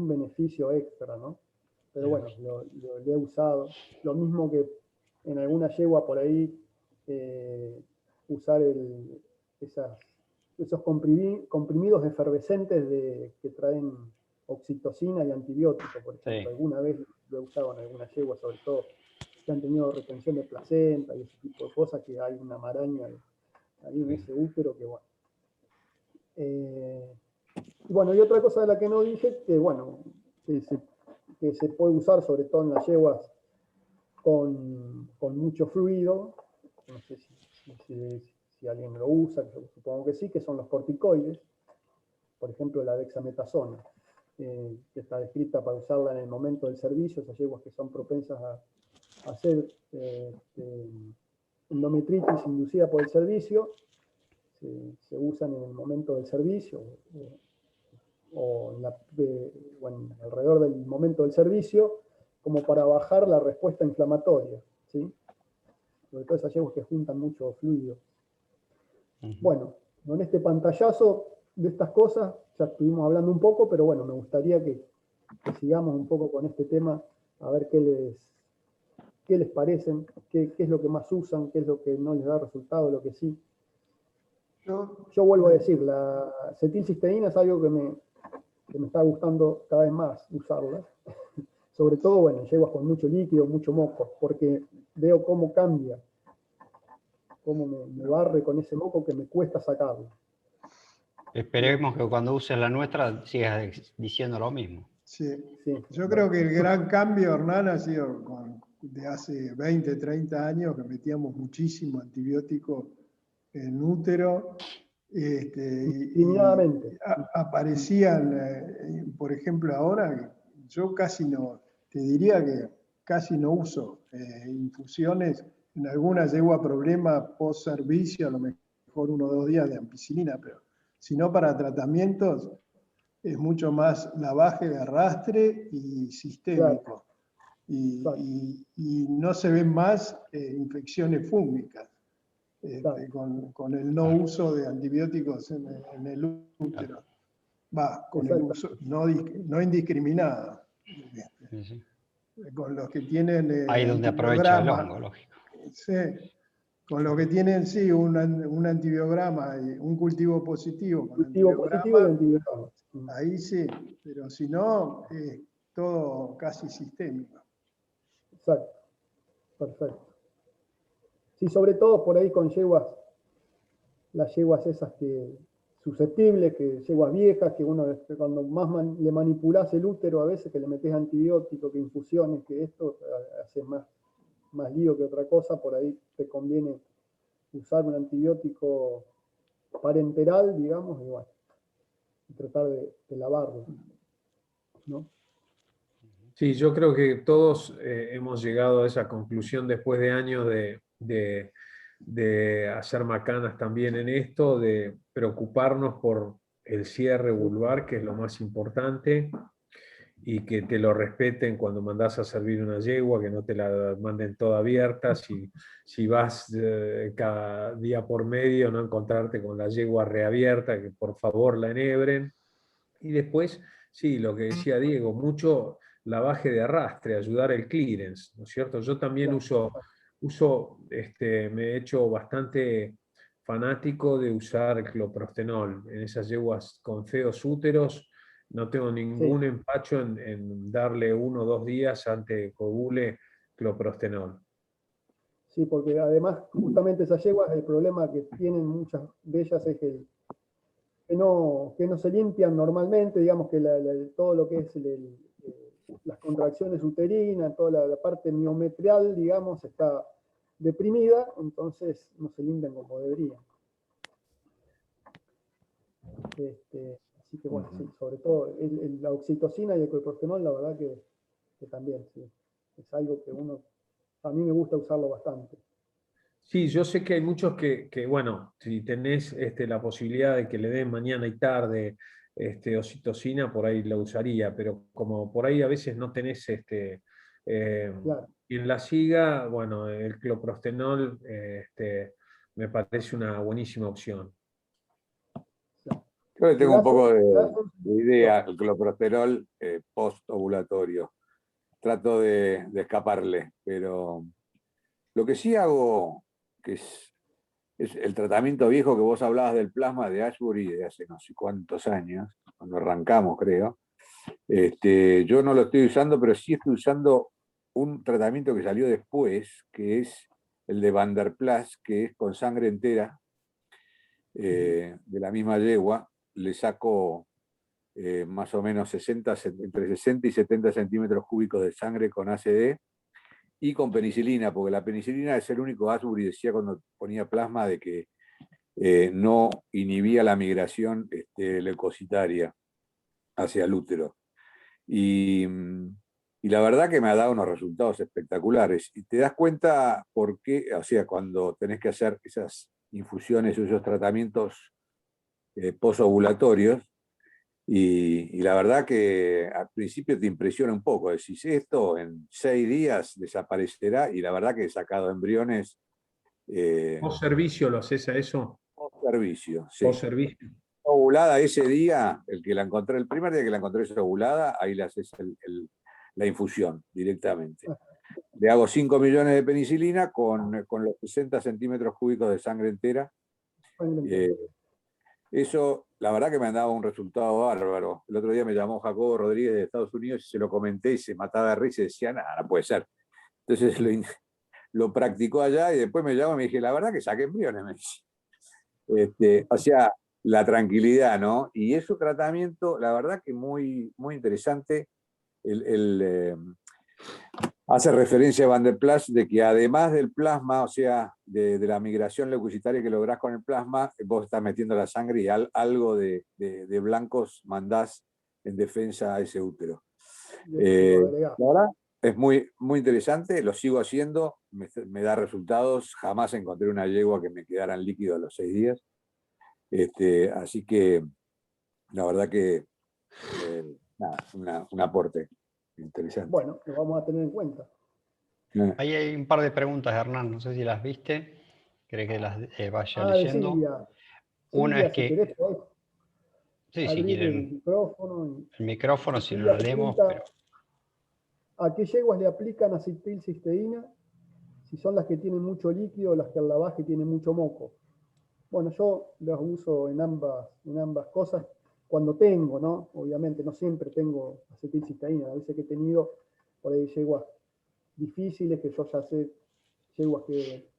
beneficio extra, ¿no? Pero bueno, lo he usado. Lo mismo que en alguna yegua por ahí, usar esos comprimidos efervescentes que traen oxitocina y antibióticos, por ejemplo. Sí. Alguna vez lo he usado en alguna yegua, sobre todo que han tenido retención de placenta y ese tipo de cosas, que hay una maraña ahí en ese útero que bueno. Bueno, y otra cosa de la que no dije, que bueno, que se puede usar sobre todo en las yeguas con mucho fluido, no sé si alguien lo usa, yo supongo que sí, que son los corticoides, por ejemplo la dexametasona, que está descrita para usarla en el momento del servicio, esas yeguas que son propensas a hacer endometritis inducida por el servicio, se usan en el momento del servicio o alrededor del momento del servicio, como para bajar la respuesta inflamatoria, ¿sí? Sobre todo esas yeguas que juntan mucho fluido. Bueno, en este pantallazo de estas cosas ya estuvimos hablando un poco, pero bueno, me gustaría que sigamos un poco con este tema, a ver qué les parecen, qué es lo que más usan, qué es lo que no les da resultado, lo que sí. Yo vuelvo a decir, la acetilcisteína es algo que me está gustando cada vez más usarla. Sobre todo, bueno, yeguas con mucho líquido, mucho moco, porque veo cómo cambia, cómo me barre con ese moco que me cuesta sacarlo. Esperemos que cuando uses la nuestra sigas diciendo lo mismo. Sí. Sí. Yo creo que el gran cambio, Hernán, ha sido de hace 20, 30 años que metíamos muchísimo antibiótico en útero. Indiscriminadamente. Aparecían, por ejemplo, ahora, yo casi no, te diría que casi no uso infusiones. En alguna yegua problema post servicio, a lo mejor 1 o 2 días de ampicilina, pero si no para tratamientos, es mucho más lavaje de arrastre y sistémico. Claro. Y no se ven más infecciones fúngicas con el no uso de antibióticos en el útero. Con el uso no indiscriminado. Sí. Con los que tienen Ahí donde aprovecha el hongo, lógico. Sí, con los que tienen, sí, un antibiograma, un cultivo positivo con Cultivo positivo y antibiograma. Ahí sí, pero si no, todo casi sistémico. Exacto, perfecto. Sí, sobre todo por ahí con yeguas, las yeguas esas que susceptibles, que yeguas viejas, que uno cuando más le manipulás el útero a veces, que le metés antibiótico, que infusiones, que esto hace más lío que otra cosa, por ahí te conviene usar un antibiótico parenteral, digamos, y bueno, y tratar de lavarlo, ¿no? Sí, yo creo que todos hemos llegado a esa conclusión después de años de hacer macanas también en esto, de preocuparnos por el cierre vulvar, que es lo más importante, y que te lo respeten cuando mandás a servir una yegua, que no te la manden toda abierta, si vas cada día por medio, no encontrarte con la yegua reabierta, que por favor la enhebren. Y después, sí, lo que decía Diego, mucho lavaje de arrastre, ayudar el clearance, ¿no es cierto? Yo también me he hecho bastante fanático de usar cloprostenol en esas yeguas con feos úteros. No tengo ningún empacho en darle 1 o 2 días antes de covule cloprostenol. Sí, porque además justamente esas yeguas, el problema que tienen muchas de ellas es que no se limpian normalmente, digamos que todo lo que es las contracciones uterinas, toda la parte miometrial, digamos, está deprimida, entonces no se limpian como deberían. Así que bueno, sí, sobre todo la oxitocina y el cloprostenol, la verdad que también, sí, es algo que a mí me gusta usarlo bastante. Sí, yo sé que hay muchos que bueno, si tenés la posibilidad de que le den mañana y tarde oxitocina, por ahí la usaría, pero como por ahí a veces no tenés Claro. en la siga, bueno, el cloprostenol me parece una buenísima opción. Creo que tengo un poco de idea, el cloprosterol post-ovulatorio. Trato de escaparle, pero lo que sí hago, que es el tratamiento viejo que vos hablabas del plasma de Ashbury de hace no sé cuántos años, cuando arrancamos, creo. Yo no lo estoy usando, pero sí estoy usando un tratamiento que salió después, que es el de Van der Plas, que es con sangre entera de la misma yegua. Le saco más o menos entre 60 y 70 centímetros cúbicos de sangre con ACD y con penicilina, porque la penicilina es el único, Asbury decía cuando ponía plasma de que no inhibía la migración leucocitaria hacia el útero. Y la verdad que me ha dado unos resultados espectaculares. Y te das cuenta por qué, o sea, cuando tenés que hacer esas infusiones o esos tratamientos posovulatorios, y la verdad que al principio te impresiona un poco, decís, esto en 6 días desaparecerá, y la verdad que he sacado embriones. ¿Post servicio lo haces a eso? Post servicio, sí. ¿Post servicio? Ovulada ese día, el primer día que la encontré ovulada, ahí le haces la infusión directamente. Le hago 5 millones de penicilina con los 60 centímetros cúbicos de sangre entera. Eso, la verdad que me han dado un resultado bárbaro. El otro día me llamó Jacobo Rodríguez de Estados Unidos y se lo comenté y se mataba de risa y decía, nada, no puede ser. Entonces lo practicó allá y después me llamó y me dije, la verdad que saqué embriones, me dice. O sea, la tranquilidad, ¿no? Y es un tratamiento, la verdad que muy, muy interesante. Hace referencia a Van der Plas de que además del plasma, o sea, de la migración leucocitaria que lográs con el plasma, vos estás metiendo la sangre y algo de blancos mandás en defensa a ese útero. La verdad es muy, muy interesante, lo sigo haciendo, me da resultados. Jamás encontré una yegua que me quedara en líquido a los 6 días. Así que la verdad que nada, un aporte interesante. Bueno, lo vamos a tener en cuenta. Ahí hay un par de preguntas, Hernán, no sé si las viste. ¿Querés que las vaya leyendo? De Silvia. Una es si que... querés, podés Sí, si abrir quieren el micrófono. el micrófono, si no Silvia lo leemos, pregunta, pero... ¿a qué yeguas le aplican acetilcisteína? Si son las que tienen mucho líquido o las que al lavaje tienen mucho moco. Bueno, yo las uso en ambas cosas cuando tengo, ¿no? Obviamente, no siempre tengo acetilcisteína. A veces que he tenido por ahí yeguas difíciles, que yo ya sé, yeguas que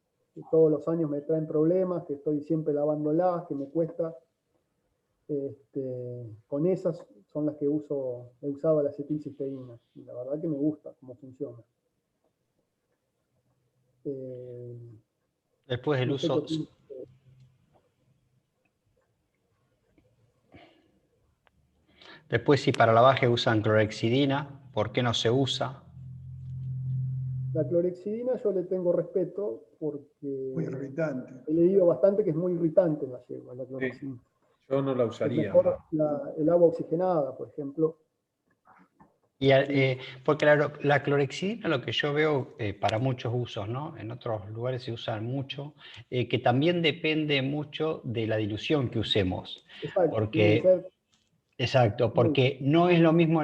todos los años me traen problemas, que estoy siempre lavándolas, que me cuesta. Con esas son las que he usado la acetilcisteína. Y la verdad que me gusta cómo funciona. Después el no sé uso... qué opinas. Después, si para lavaje usan clorexidina, ¿por qué no se usa? La clorexidina yo le tengo respeto porque Muy irritante. he leído bastante que es muy irritante en la yegua, la clorexidina. Sí, yo no la Es usaría. mejor el agua oxigenada, por ejemplo. Y, porque la clorexidina, lo que yo veo para muchos usos, ¿no? En otros lugares se usa mucho, que también depende mucho de la dilución que usemos. Exacto, tiene que ser Exacto, porque no es lo mismo,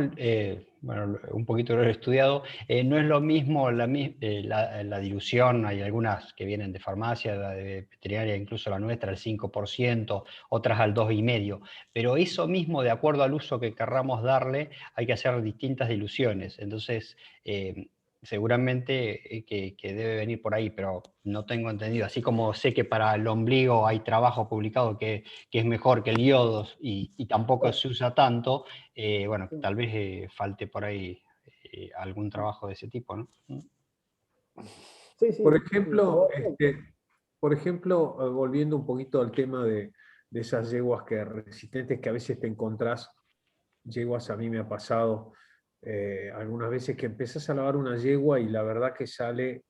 bueno, un poquito lo he estudiado, no es lo mismo la dilución. Hay algunas que vienen de farmacia, la de veterinaria, incluso la nuestra, al 5%, otras al 2,5%, pero eso mismo, de acuerdo al uso que querramos darle, hay que hacer distintas diluciones. Entonces, seguramente que debe venir por ahí, pero no tengo entendido. Así como sé que para el ombligo hay trabajo publicado que es mejor que el yodo y tampoco se usa tanto, bueno, sí. tal vez falte por ahí algún trabajo de ese tipo, ¿no? Sí, sí. Por ejemplo, volviendo un poquito al tema de esas yeguas resistentes que a veces te encontrás, yeguas, a mí me ha pasado algunas veces que empezás a lavar una yegua y la verdad que sale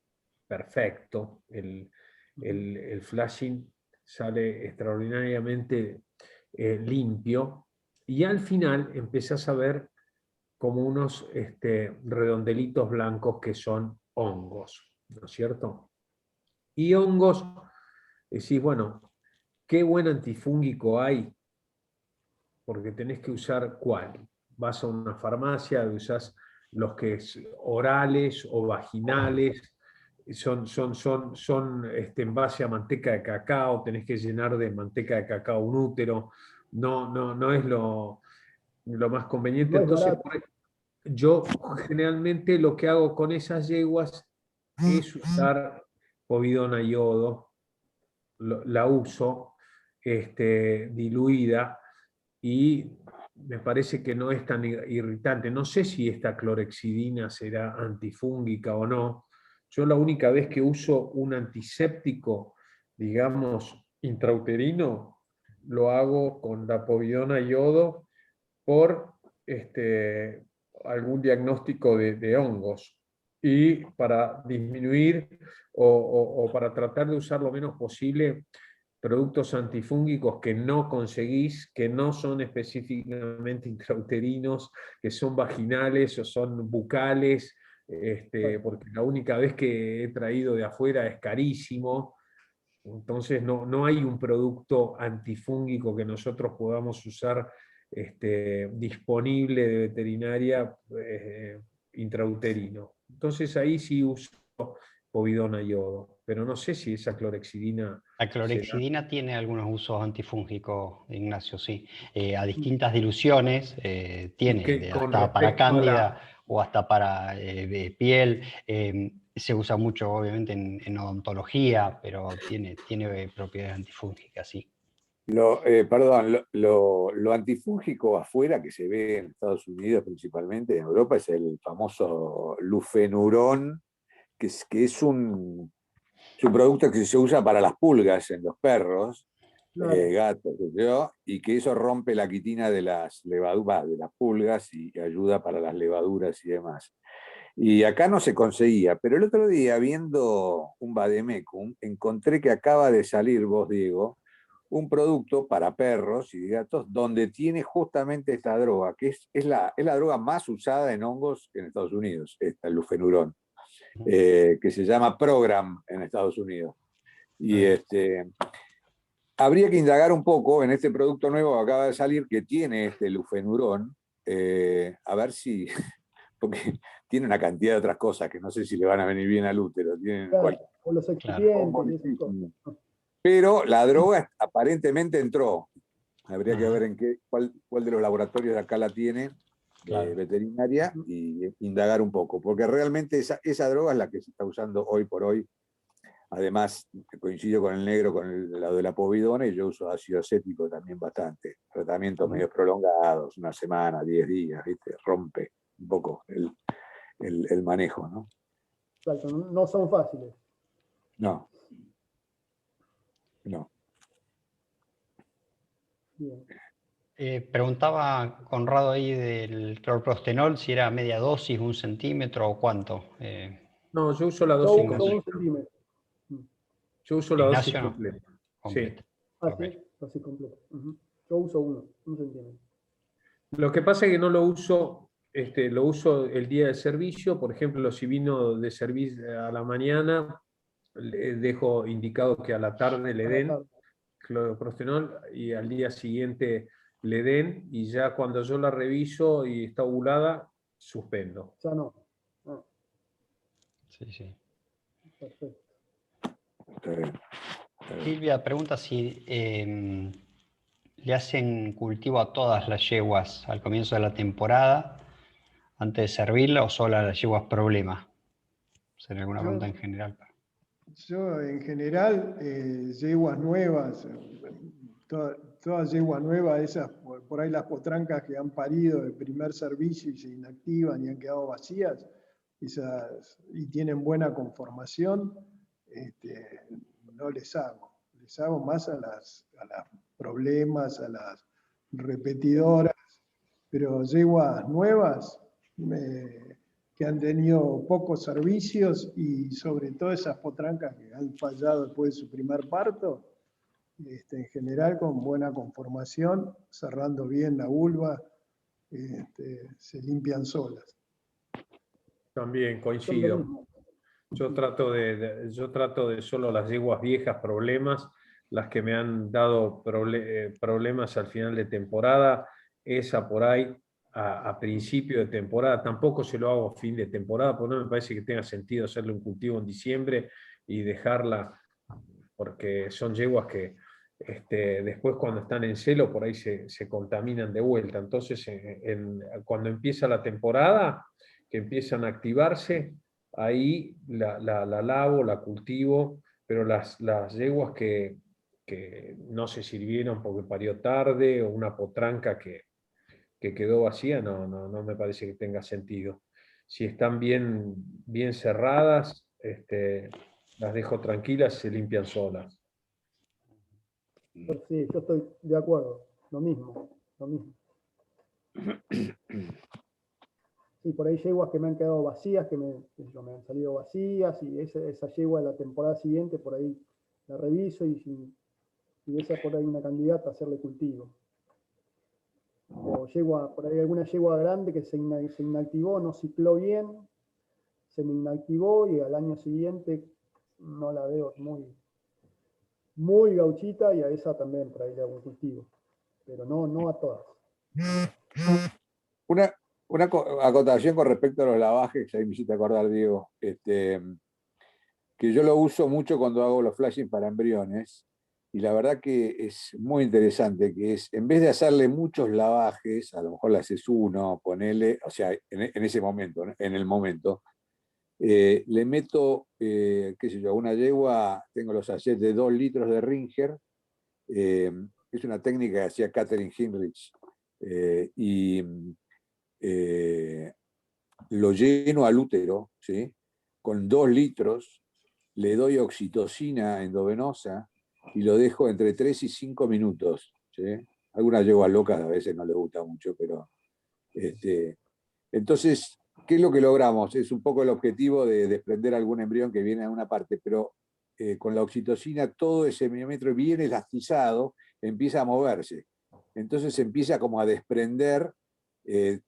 perfecto, el flashing sale extraordinariamente limpio, y al final empezás a ver como unos redondelitos blancos que son hongos, ¿no es cierto? Y hongos, decís, bueno, qué buen antifúngico hay, porque tenés que usar ¿cuál? Vas a una farmacia, usás los que es orales o vaginales, son en base a manteca de cacao, tenés que llenar de manteca de cacao un útero, no es lo más conveniente. No es Entonces, barato. yo generalmente lo que hago con esas yeguas es usar povidona yodo, la uso diluida, y me parece que no es tan irritante. No sé si esta clorhexidina será antifúngica o no. Yo la única vez que uso un antiséptico, digamos, intrauterino, lo hago con la povidona yodo por algún diagnóstico de hongos y para disminuir o para tratar de usar lo menos posible productos antifúngicos que no conseguís, que no son específicamente intrauterinos, que son vaginales o son bucales, porque la única vez que he traído de afuera es carísimo. Entonces no hay un producto antifúngico que nosotros podamos usar disponible de veterinaria intrauterino. Entonces ahí sí uso povidona yodo, pero no sé si esa clorhexidina... La clorhexidina tiene algunos usos antifúngicos, Ignacio, sí. A distintas diluciones tiene, con hasta para respecto a cándida o hasta para piel. Se usa mucho, obviamente, en odontología, pero tiene propiedades antifúngicas, sí. Perdón, lo antifúngico afuera que se ve en Estados Unidos principalmente, en Europa, es el famoso lufenurón, que es un producto que se usa para las pulgas en los perros, Claro. gatos, y que eso rompe la quitina de las levaduras, de las pulgas, y ayuda para las levaduras y demás. Y acá no se conseguía, pero el otro día, viendo un vademecum, encontré que acaba de salir, vos, Diego, un producto para perros y gatos donde tiene justamente esta droga, que es la droga más usada en hongos en Estados Unidos, el lufenurón, que se llama Program en Estados Unidos. Y habría que indagar un poco en este producto nuevo que acaba de salir, que tiene este lufenurón, a ver si, porque tiene una cantidad de otras cosas que no sé si le van a venir bien al útero. Tienen Claro, o los excipientes y esas cosas. Pero la droga aparentemente entró. Habría que ver cuál de los laboratorios de acá la tiene, veterinaria, y indagar un poco, porque realmente esa droga es la que se está usando hoy por hoy. Además, coincido con el negro, con el lado de la povidona, y yo uso ácido acético también bastante. Tratamientos medios prolongados, una semana, 10 días, ¿viste? Rompe un poco el manejo, ¿no? Exacto, no son fáciles. No. Bien. Preguntaba Conrado ahí del clorprostenol si era media dosis, 1 centímetro o cuánto. No, yo uso la Yo dosis uso 1 centímetro. Yo uso la dosis Ignacio, no. completa. Completa. Sí. Sí, dosis completa. Yo uso 1 centímetro. Lo que pasa es que no lo uso, lo uso el día de servicio. Por ejemplo, si vino de servicio a la mañana, le dejo indicado que a la tarde le den clorprostenol y al día siguiente le den, y ya cuando yo la reviso y está ovulada, suspendo. Ya no. Sí. Perfecto. Silvia pregunta si le hacen cultivo a todas las yeguas al comienzo de la temporada antes de servirla, o solo a las yeguas problema. ¿Sería alguna pregunta en general? Yo en general, yeguas nuevas, todas yeguas nuevas, esas por ahí las potrancas que han parido el primer servicio y se inactivan y han quedado vacías, y tienen buena conformación, no les hago más a las problemas, a las repetidoras, pero yeguas nuevas que han tenido pocos servicios, y sobre todo esas potrancas que han fallado después de su primer parto, en general con buena conformación, cerrando bien la vulva, se limpian solas. También coincido. Yo trato de solo las yeguas viejas problemas, las que me han dado problemas al final de temporada, esa por ahí a principio de temporada. Tampoco se lo hago a fin de temporada, porque no me parece que tenga sentido hacerle un cultivo en diciembre y dejarla, porque son yeguas que después cuando están en celo por ahí se contaminan de vuelta. Entonces cuando empieza la temporada, que empiezan a activarse, ahí la lavo, la cultivo, pero las yeguas que no se sirvieron porque parió tarde, o una potranca que que quedó vacía, no me parece que tenga sentido. Si están bien cerradas, las dejo tranquilas, se limpian solas. Pero sí, yo estoy de acuerdo, lo mismo. Sí, por ahí yeguas que me han quedado vacías, me han salido vacías, y esa yegua de la temporada siguiente, por ahí la reviso, y esa por ahí una candidata a hacerle cultivo. O por ahí alguna yegua grande que se inactivó, no cicló bien, se me inactivó, y al año siguiente no la veo muy gauchita, y a esa también por ahí le hago un cultivo. Pero no a todas. Una acotación con respecto a los lavajes, ahí me hiciste acordar, Diego, que yo lo uso mucho cuando hago los flashing para embriones, y la verdad que es muy interesante, que es, en vez de hacerle muchos lavajes, a lo mejor le haces uno, ponele, o sea, en ese momento, ¿no? En el momento, le meto, qué sé yo, una yegua, tengo los sachets de 2 litros de Ringer, es una técnica que hacía Catherine Hinrich, y lo lleno al útero, ¿sí? Con 2 litros, le doy oxitocina endovenosa y lo dejo entre 3 y 5 minutos, ¿sí? Algunas yeguas locas a veces no les gusta mucho, pero entonces, ¿qué es lo que logramos? Es un poco el objetivo de desprender algún embrión que viene a una parte, pero con la oxitocina todo ese milímetro bien elastizado empieza a moverse. Entonces empieza como a desprender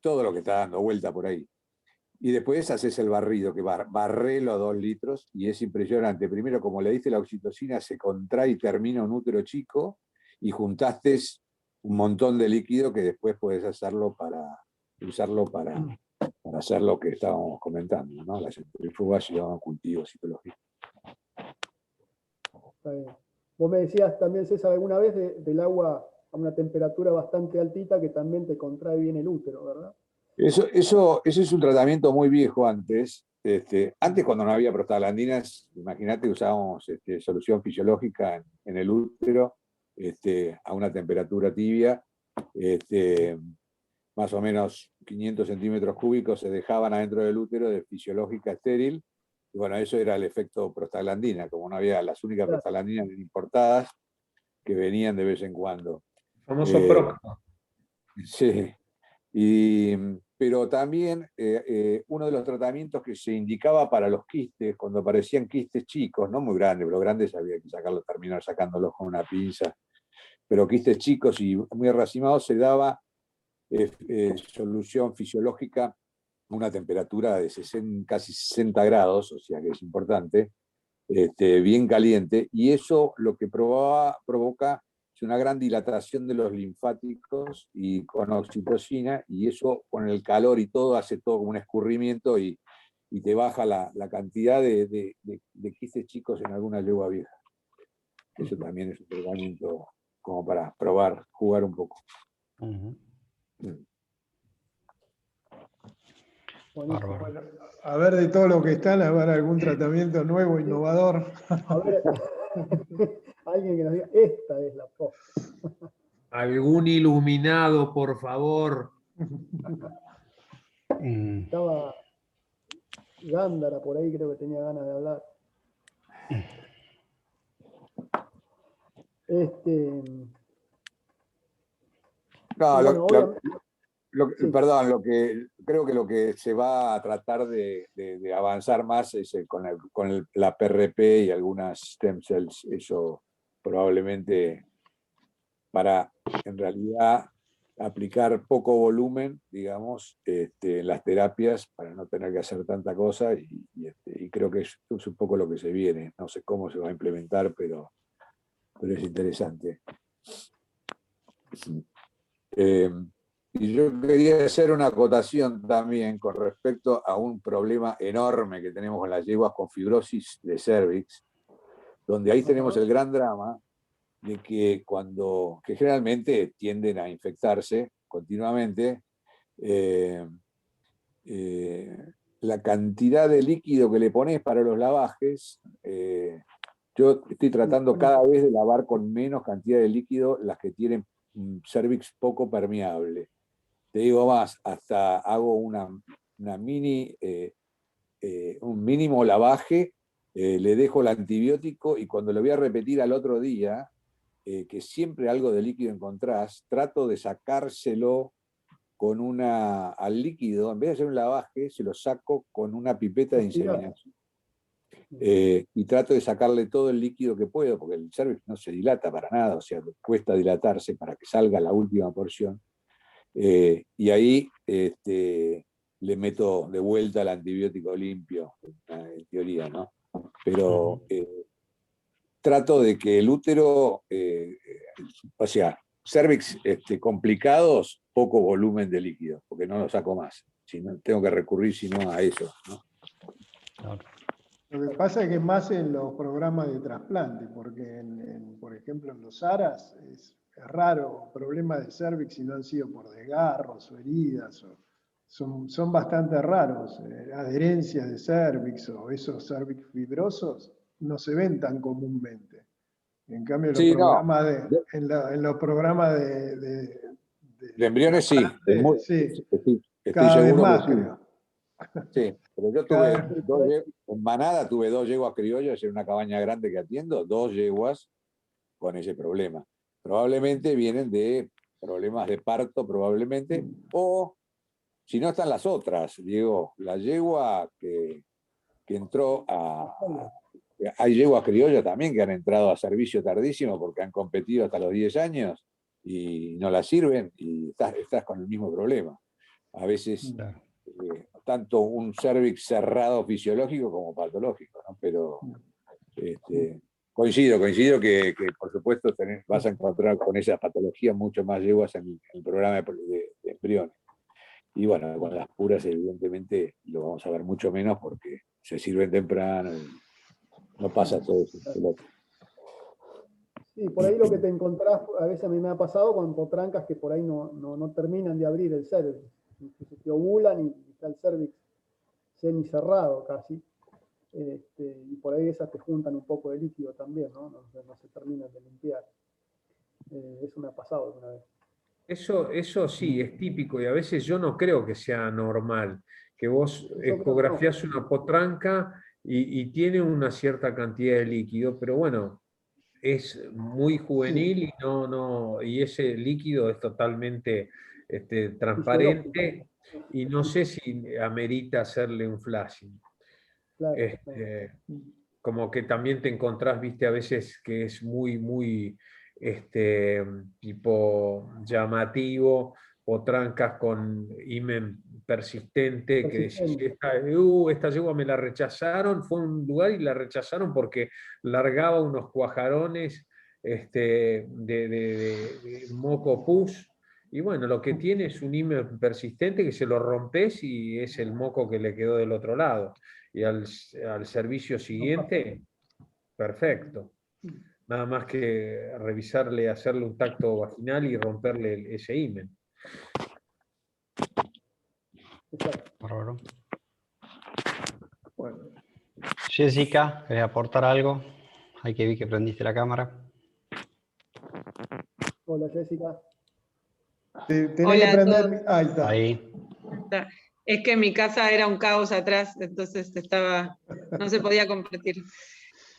todo lo que está dando vuelta por ahí. Y después haces el barrido, que barrelo a 2 litros, y es impresionante. Primero, como le diste la oxitocina, se contrae y termina un útero chico, y juntaste un montón de líquido que después puedes usarlo para hacer lo que estábamos comentando, ¿no? La centrifugación, cultivo, psicología. Está bien. Vos me decías también, César, alguna vez del agua a una temperatura bastante altita que también te contrae bien el útero, ¿verdad? Eso es un tratamiento muy viejo antes. Antes, cuando no había prostaglandinas, imagínate, usábamos solución fisiológica en el útero a una temperatura tibia. Más o menos 500 centímetros cúbicos se dejaban adentro del útero de fisiológica estéril. Y bueno, eso era el efecto prostaglandina, como no había, las únicas Claro. prostaglandinas importadas que venían de vez en cuando. Famoso PROC. Sí. Pero también uno de los tratamientos que se indicaba para los quistes, cuando aparecían quistes chicos, no muy grandes, pero grandes había que terminar sacándolos con una pinza, pero quistes chicos y muy racimados, se daba solución fisiológica a una temperatura de casi 60 grados, o sea que es importante, bien caliente, y eso lo que provoca es una gran dilatación de los linfáticos y con oxitocina, y eso con el calor y todo hace todo como un escurrimiento y te baja la cantidad de quistes chicos en alguna yegua vieja. Eso también es un tratamiento como para probar, jugar un poco. Buenísimo. Bueno, a ver de todo lo que están, a ver algún tratamiento nuevo, innovador. A ver, alguien que nos diga, esta es la posta. Algún iluminado, por favor. Estaba Gándara por ahí, creo que tenía ganas de hablar. No, bueno, obviamente, sí. perdón, creo que lo que se va a tratar de avanzar más es con la PRP y algunas stem cells, eso probablemente para en realidad aplicar poco volumen, digamos, en las terapias para no tener que hacer tanta cosa, y creo que es un poco lo que se viene. No sé cómo se va a implementar, pero es interesante. Y yo quería hacer una acotación también con respecto a un problema enorme que tenemos con las yeguas con fibrosis de cervix, donde ahí tenemos el gran drama de que que generalmente tienden a infectarse continuamente, la cantidad de líquido que le pones para los lavajes, yo estoy tratando cada vez de lavar con menos cantidad de líquido las que tienen cervix poco permeable. te digo más, hasta hago un mínimo lavaje, le dejo el antibiótico y cuando lo voy a repetir al otro día, que siempre algo de líquido encontrás, trato de sacárselo al líquido, en vez de hacer un lavaje, se lo saco con una pipeta de inseminación. Y trato de sacarle todo el líquido que puedo, porque el cervix no se dilata para nada, o sea, cuesta dilatarse para que salga la última porción. Y ahí le meto de vuelta el antibiótico limpio, en teoría, ¿no? Pero trato de que el útero, o sea, cervix complicados, poco volumen de líquido, porque no lo saco más. Si no, tengo que recurrir sino a eso, ¿no? Lo que pasa es que más en los programas de trasplante, porque por ejemplo en los ARAS es raro problemas de cervix si no han sido por desgarros o heridas, son bastante raros. Adherencias de cervix o esos cervix fibrosos no se ven tan comúnmente. En cambio, en los programas de embriones sí, cada estoy vez seguro más, que sí. creo. Sí, pero yo en manada tuve 2 yeguas criollas en una cabaña grande que atiendo, 2 yeguas con ese problema. Probablemente vienen de problemas de parto, probablemente, o si no están las otras, Diego, la yegua que entró hay yeguas criollas también que han entrado a servicio tardísimo porque han competido hasta los 10 años y no la sirven y estás con el mismo problema. A veces... tanto un cervix cerrado fisiológico como patológico, ¿no? Pero coincido que por supuesto vas a encontrar con esas patologías mucho más yeguas en el programa de embriones. Y bueno, con las puras evidentemente lo vamos a ver mucho menos porque se sirven temprano y no pasa todo eso. Sí, por ahí lo que te encontrás, a veces a mí me ha pasado con potrancas que por ahí no terminan de abrir el cervix. Entonces te ovulan y está el cervix semicerrado casi. Y por ahí esas te juntan un poco de líquido también, ¿no? No se terminan de limpiar. Eso me ha pasado alguna vez. Eso sí, es típico y a veces yo no creo que sea normal, que vos ecografías una potranca y tiene una cierta cantidad de líquido, pero bueno, es muy juvenil y ese líquido es totalmente transparente y no sé si amerita hacerle un flashing. Claro, Como que también te encontrás, viste, a veces que es muy tipo llamativo, o trancas con himen persistente, que decís, esta yegua me la rechazaron, fue a un lugar y la rechazaron porque largaba unos cuajarones de moco pus. Y bueno, lo que tiene es un himen persistente que se lo rompes y es el moco que le quedó del otro lado. Y al servicio siguiente, perfecto. Nada más que revisarle, hacerle un tacto vaginal y romperle ese himen. Bárbaro. Bueno. Jessica, ¿querés aportar algo? Hay que vi que prendiste la cámara. Hola, Jessica. Tenés que prender. Ahí está. Ahí. Es que mi casa era un caos atrás, entonces no se podía compartir.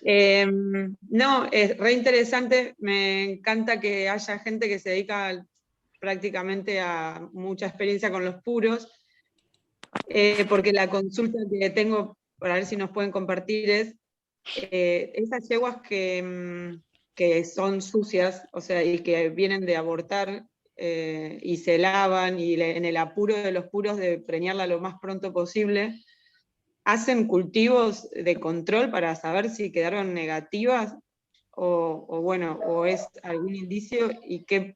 No, es re interesante, me encanta que haya gente que se dedica prácticamente a mucha experiencia con los puros, porque la consulta que tengo, para ver si nos pueden compartir, es esas yeguas que son sucias, o sea, y que vienen de abortar, y se lavan, y en el apuro de los puros de preñarla lo más pronto posible, hacen cultivos de control para saber si quedaron negativas o es algún indicio, y qué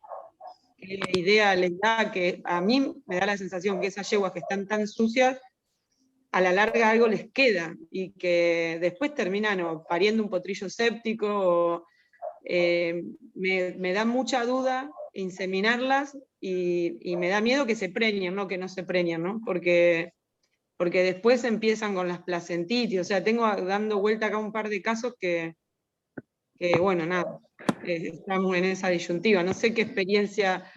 idea les da, que a mí me da la sensación que esas yeguas que están tan sucias, a la larga algo les queda, y que después terminan o pariendo un potrillo séptico, me da mucha duda inseminarlas, y me da miedo que se preñen, no que no se preñen, ¿no? Porque después empiezan con las placentitis, o sea, tengo dando vuelta acá un par de casos que bueno, nada, estamos en esa disyuntiva. No sé qué experiencia,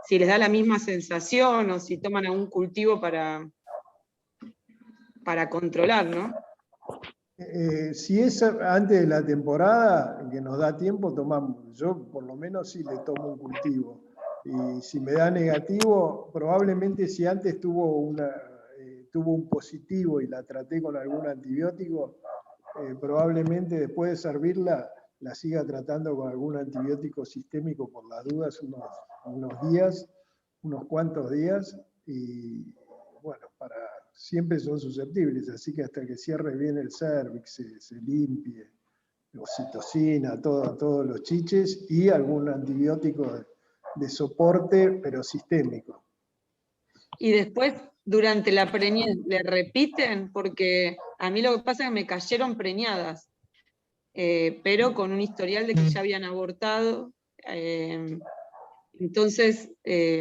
si les da la misma sensación o si toman algún cultivo para controlar, ¿no? Si es antes de la temporada, que nos da tiempo, tomamos. Yo por lo menos sí le tomo un cultivo. Y si me da negativo, probablemente si antes tuvo un positivo y la traté con algún antibiótico, probablemente después de servirla la siga tratando con algún antibiótico sistémico por las dudas unos días, unos cuantos días, y bueno, siempre son susceptibles, así que hasta que cierre bien el cervix, se limpie, oxitocina, todos los chiches, y algún antibiótico de soporte, pero sistémico. Y después, durante la preñez, ¿le repiten? Porque a mí lo que pasa es que me cayeron preñadas, pero con un historial de que ya habían abortado. Entonces,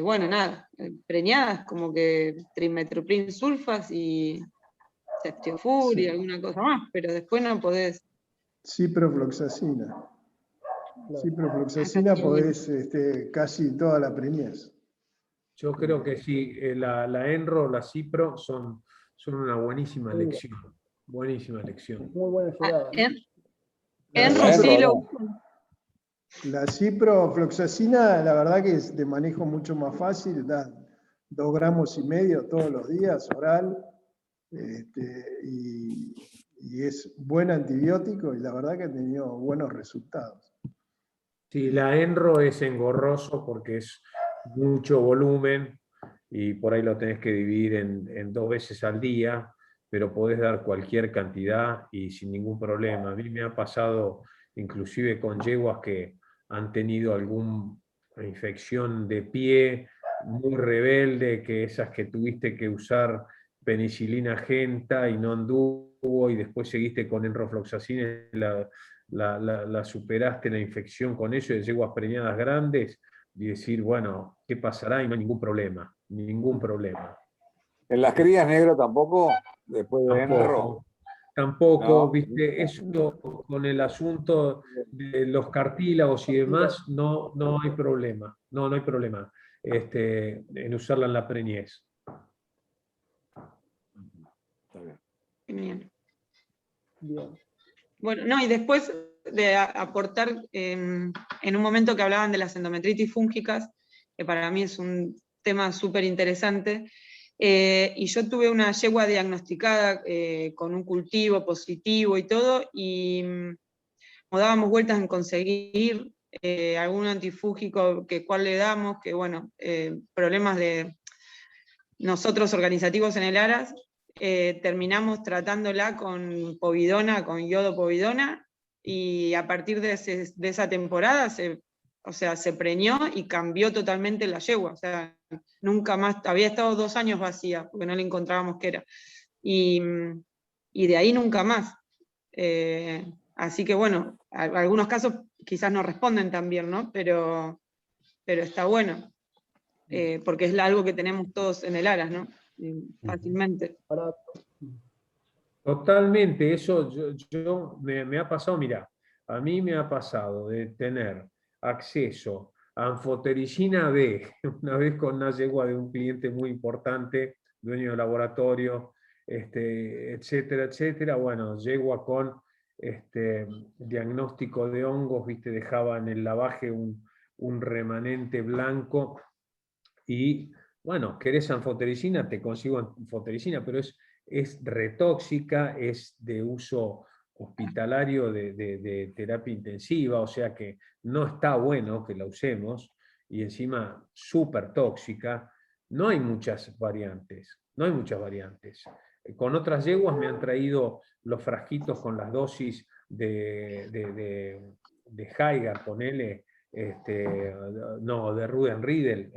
bueno, nada, preñadas, como que trimethoprim sulfas y ceftiofur y alguna cosa más, pero después no podés. Ciprofloxacina. Ciprofloxacina podés casi toda la preñez. Yo creo que sí, la Enro, la Cipro son una buenísima elección. Buenísima elección. Muy buena llegada. Enro sí lo uso. La ciprofloxacina, la verdad que es de manejo mucho más fácil, da 2,5 gramos todos los días, oral, y es buen antibiótico y la verdad que ha tenido buenos resultados. Sí, la Enro es engorroso porque es mucho volumen y por ahí lo tenés que dividir en 2 veces al día, pero podés dar cualquier cantidad y sin ningún problema. A mí me ha pasado inclusive con yeguas que han tenido alguna infección de pie muy rebelde, que esas que tuviste que usar penicilina genta y no anduvo, y después seguiste con enrofloxacina y la superaste la infección con eso, de yeguas preñadas grandes, y decir, bueno, ¿qué pasará? Y no hay ningún problema, ningún problema. ¿En las crías negro tampoco? Después de Enro. Tampoco, No. viste, eso con el asunto de los cartílagos y demás, no hay problema, no hay problema en usarla en la preñez. Está bien. Bien. Bien. Bueno, no, y después de aportar en un momento que hablaban de las endometritis fúngicas, que para mí es un tema súper interesante, y yo tuve una yegua diagnosticada con un cultivo positivo y todo, y nos dábamos vueltas en conseguir algún antifúngico, que cuál le damos, que bueno, problemas de nosotros organizativos en el ARAS, terminamos tratándola con povidona, con yodo povidona, y a partir de esa temporada se preñó y cambió totalmente la yegua. O sea, nunca más, había estado 2 años vacía, porque no le encontrábamos qué era. Y de ahí nunca más. Así que bueno, algunos casos quizás no responden tan bien, ¿no? Pero está bueno, porque es algo que tenemos todos en el ARAS, ¿no? Fácilmente. Totalmente, eso me ha pasado, mira, a mí me ha pasado de tener acceso a anfotericina B, una vez con una yegua de un cliente muy importante, dueño de laboratorio, etcétera, etcétera. Bueno, yegua con diagnóstico de hongos, viste, dejaba en el lavaje un remanente blanco y, bueno, querés anfotericina, te consigo anfotericina, pero es retóxica, es de uso hospitalario de terapia intensiva, o sea que no está bueno que la usemos, y encima súper tóxica. No hay muchas variantes, no hay muchas variantes. Con otras yeguas me han traído los frasquitos con las dosis de Heigar, ponele, no, de Rudenriedel,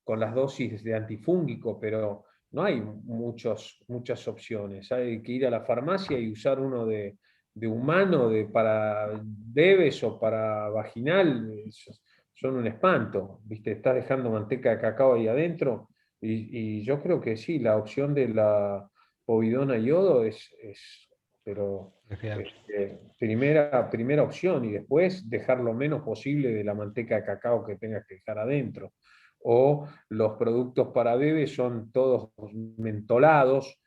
con las dosis de antifúngico, pero no hay muchas opciones. Hay que ir a la farmacia y usar uno de humano, para bebés o para vaginal. Son un espanto, ¿viste? Estás dejando manteca de cacao ahí adentro, y yo creo que sí, la opción de la povidona yodo pero primera opción, y después dejar lo menos posible de la manteca de cacao que tengas que dejar adentro. o los productos para bebés son todos mentolados,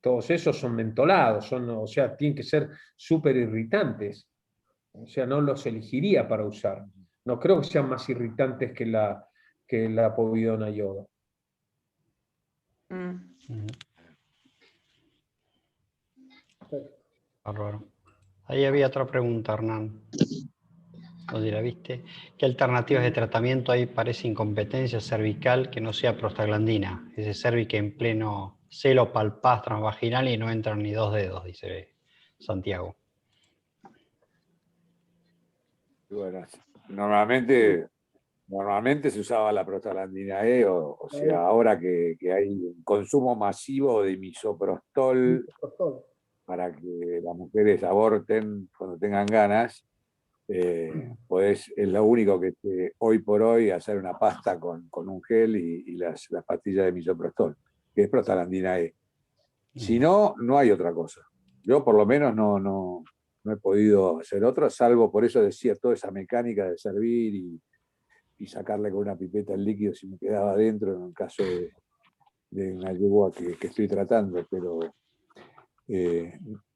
todos esos son mentolados, o sea, tienen que ser súper irritantes. O sea, no los elegiría para usar. No creo que sean más irritantes que la povidona yodo. Bárbaro. Ahí había otra pregunta, Hernán. ¿No la viste? ¿Qué alternativas de tratamiento hay para esa incompetencia cervical que no sea prostaglandina? Ese cervix que en pleno celo palpás transvaginal y no entran ni 2 dedos, dice Santiago. Bueno, normalmente se usaba la prostaglandina E, o sea, ahora que hay un consumo masivo de misoprostol para que las mujeres aborten cuando tengan ganas, es lo único que hoy por hoy hacer una pasta con un gel y las pastillas de misoprostol, que es prostaglandina E. Si no, no hay otra cosa. Yo por lo menos no he podido hacer otra, salvo, por eso decía, toda esa mecánica de servir y sacarle con una pipeta el líquido si me quedaba adentro en el caso de una yegua que estoy tratando, pero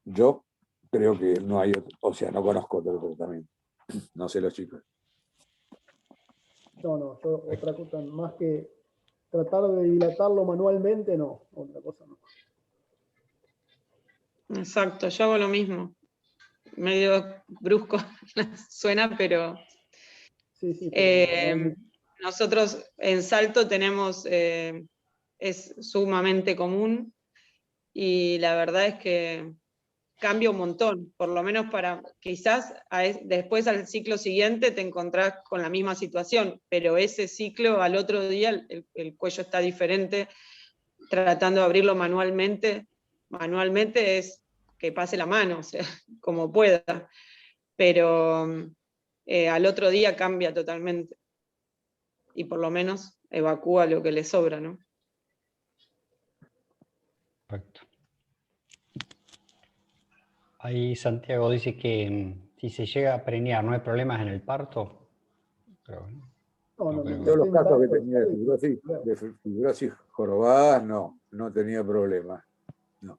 yo creo que no hay otro, o sea, no conozco otro tratamiento. No sé los chicos. No, yo otra cosa, más que tratar de dilatarlo manualmente, no, otra cosa no. Exacto, yo hago lo mismo. Medio brusco suena, pero Sí, nosotros en Salto tenemos, es sumamente común, y la verdad es que cambia un montón, por lo menos para, quizás después al ciclo siguiente te encontrás con la misma situación, pero ese ciclo al otro día el cuello está diferente, tratando de abrirlo manualmente es que pase la mano, o sea, como pueda, pero al otro día cambia totalmente, y por lo menos evacúa lo que le sobra, ¿no? Perfecto. Ahí Santiago dice que si se llega a preñar, ¿no hay problemas en el parto? Pero, Yo los casos que tenía de fibrosis jorobadas, no tenía problemas. No.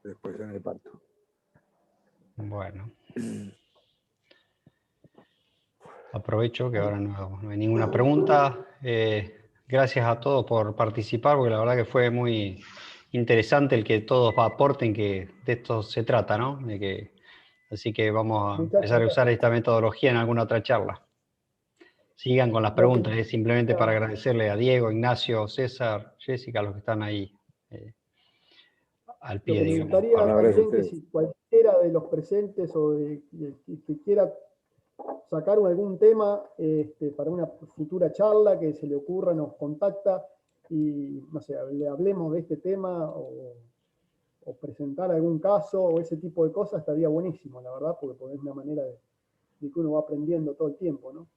Después en el parto. Bueno. Aprovecho que ahora no hay ninguna pregunta. Gracias a todos por participar, porque la verdad que fue muy interesante el que todos aporten, que de esto se trata, ¿no? Así que vamos a empezar a usar esta metodología en alguna otra charla. Sigan con las preguntas, es simplemente para agradecerle a Diego, Ignacio, César, Jessica, los que están ahí al pie. Me gustaría también que si cualquiera de los presentes o que quiera sacar algún tema para una futura charla que se le ocurra, nos contacta y, no sé, le hablemos de este tema o presentar algún caso o ese tipo de cosas, estaría buenísimo, la verdad, porque es una manera de que uno va aprendiendo todo el tiempo, ¿no?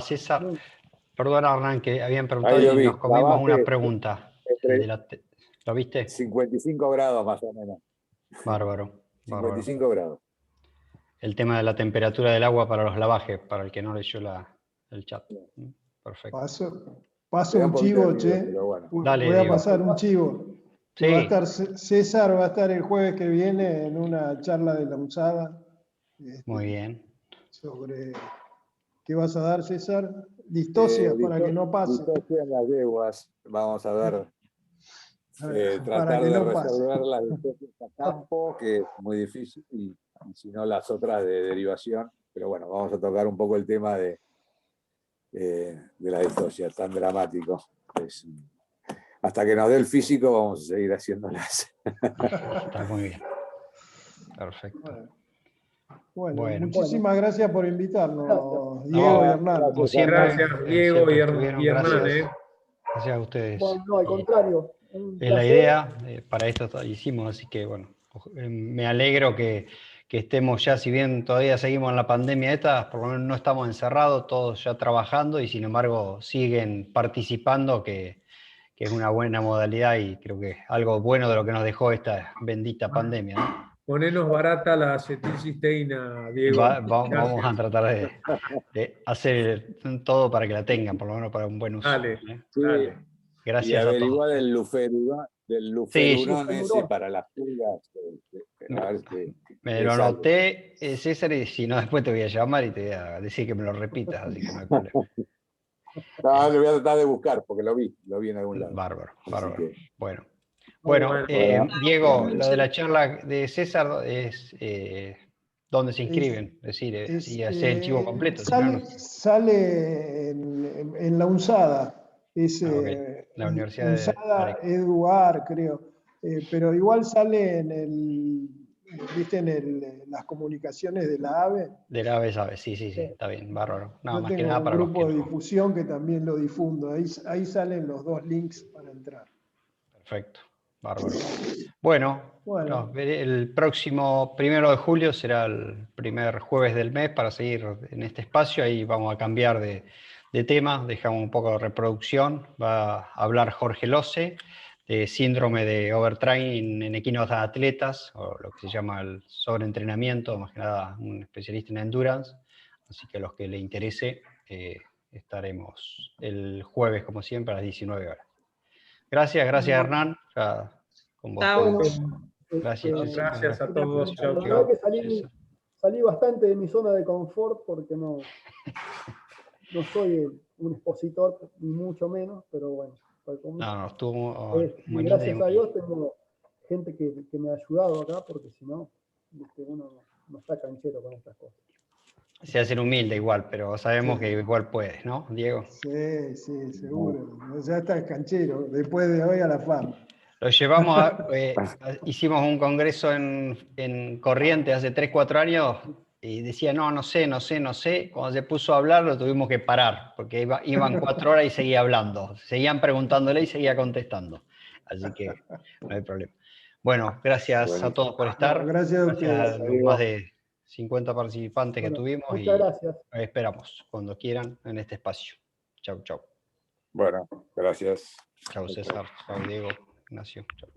César, perdona Hernán, que habían preguntado y nos comimos una pregunta. ¿Lo viste? 55 grados más o menos. Bárbaro. 55 grados. El tema de la temperatura del agua para los lavajes, para el que no leyó el chat. Perfecto. Paso un chivo, che. Bueno. Dale, voy a Diego. pasar un chivo. Sí. Va a estar César, va a estar el jueves que viene en una charla de la USADA. Muy bien. Sobre ¿qué vas a dar, César? Distosia, para que no pase. Distosia en las yeguas. Vamos a ver. Tratar que de no resolver las distocias a campo, que es muy difícil, y si no las otras de derivación. Pero bueno, vamos a tocar un poco el tema de la distosia, tan dramático. Hasta que nos dé el físico vamos a seguir haciéndolas. Está muy bien. Perfecto. Bueno, muchísimas gracias por invitarnos, Diego y Hernán. Como siempre, gracias, Diego y Hernán. Gracias a ustedes. Bueno, no, al contrario. Es la idea, para esto hicimos, así que bueno, me alegro que estemos ya, si bien todavía seguimos en la pandemia esta, por lo menos no estamos encerrados, todos ya trabajando y sin embargo siguen participando, que es una buena modalidad y creo que es algo bueno de lo que nos dejó esta bendita pandemia, ¿no? ponenos barata la acetilcisteína, Diego. Vamos a tratar de hacer todo para que la tengan, por lo menos para un buen uso. Dale, Sí, dale. y Gracias a todos. averiguar del luferurón Sí, ese para las pulgas. A ver si me te lo sale. anoté, César, y si no, después te voy a llamar y te voy a decir que me lo repitas, así que no hay problema. No, lo voy a tratar de buscar porque lo vi en algún lado. Bárbaro, Así bárbaro. que, Bueno, Bueno, Diego, lo de la charla de César es dónde se Es- inscriben, es decir, es, si hace el chivo completo. Si no, sale, no. sale en la UNSADA, es Ah, ok. La Universidad de UNSADA Arequipa. Eduard, creo, pero igual sale ¿viste? Las comunicaciones de la AVE. De la AVE, sabe, sí, está bien, bárbaro. No, Yo más que tengo nada un para los que grupo de no. difusión que también lo difundo, ahí salen los 2 links para entrar. Perfecto, bárbaro. Bueno, Bueno. el próximo 1 de julio será el primer jueves del mes para seguir en este espacio. Ahí vamos a cambiar de tema, dejamos un poco de reproducción. Va a hablar Jorge Loce de síndrome de overtraining en equinos atletas, o lo que se llama el sobreentrenamiento, más que nada un especialista en endurance. Así que a los que le interese, estaremos el jueves, como siempre, a las 19 horas. Gracias Hernán. Ya con vos. Chao. Gracias, César. Gracias a todos. La Chau, verdad chau. que salí bastante de mi zona de confort porque no soy un expositor, ni mucho menos, pero bueno. No, estuvo Y muy linda y gracias a Dios tengo gente que me ha ayudado acá, porque si no, uno no está canchero con estas cosas. se hacen humilde igual, pero sabemos que igual puedes, ¿no, Diego? Sí, seguro. Ya está canchero, después de hoy a la fama. Lo llevamos hicimos un congreso en Corrientes hace 3, 4 años y decía, no sé. Cuando se puso a hablar lo tuvimos que parar, porque iban 4 horas y seguía hablando. Seguían preguntándole y seguía contestando. Así que no hay problema. Bueno, gracias a todos por estar. Gracias a ustedes. Gracias a los más de 50 participantes que tuvimos Muchas y gracias. esperamos cuando quieran en este espacio. Chau. bueno, gracias. Chau César, chau Diego, Ignacio. Chau.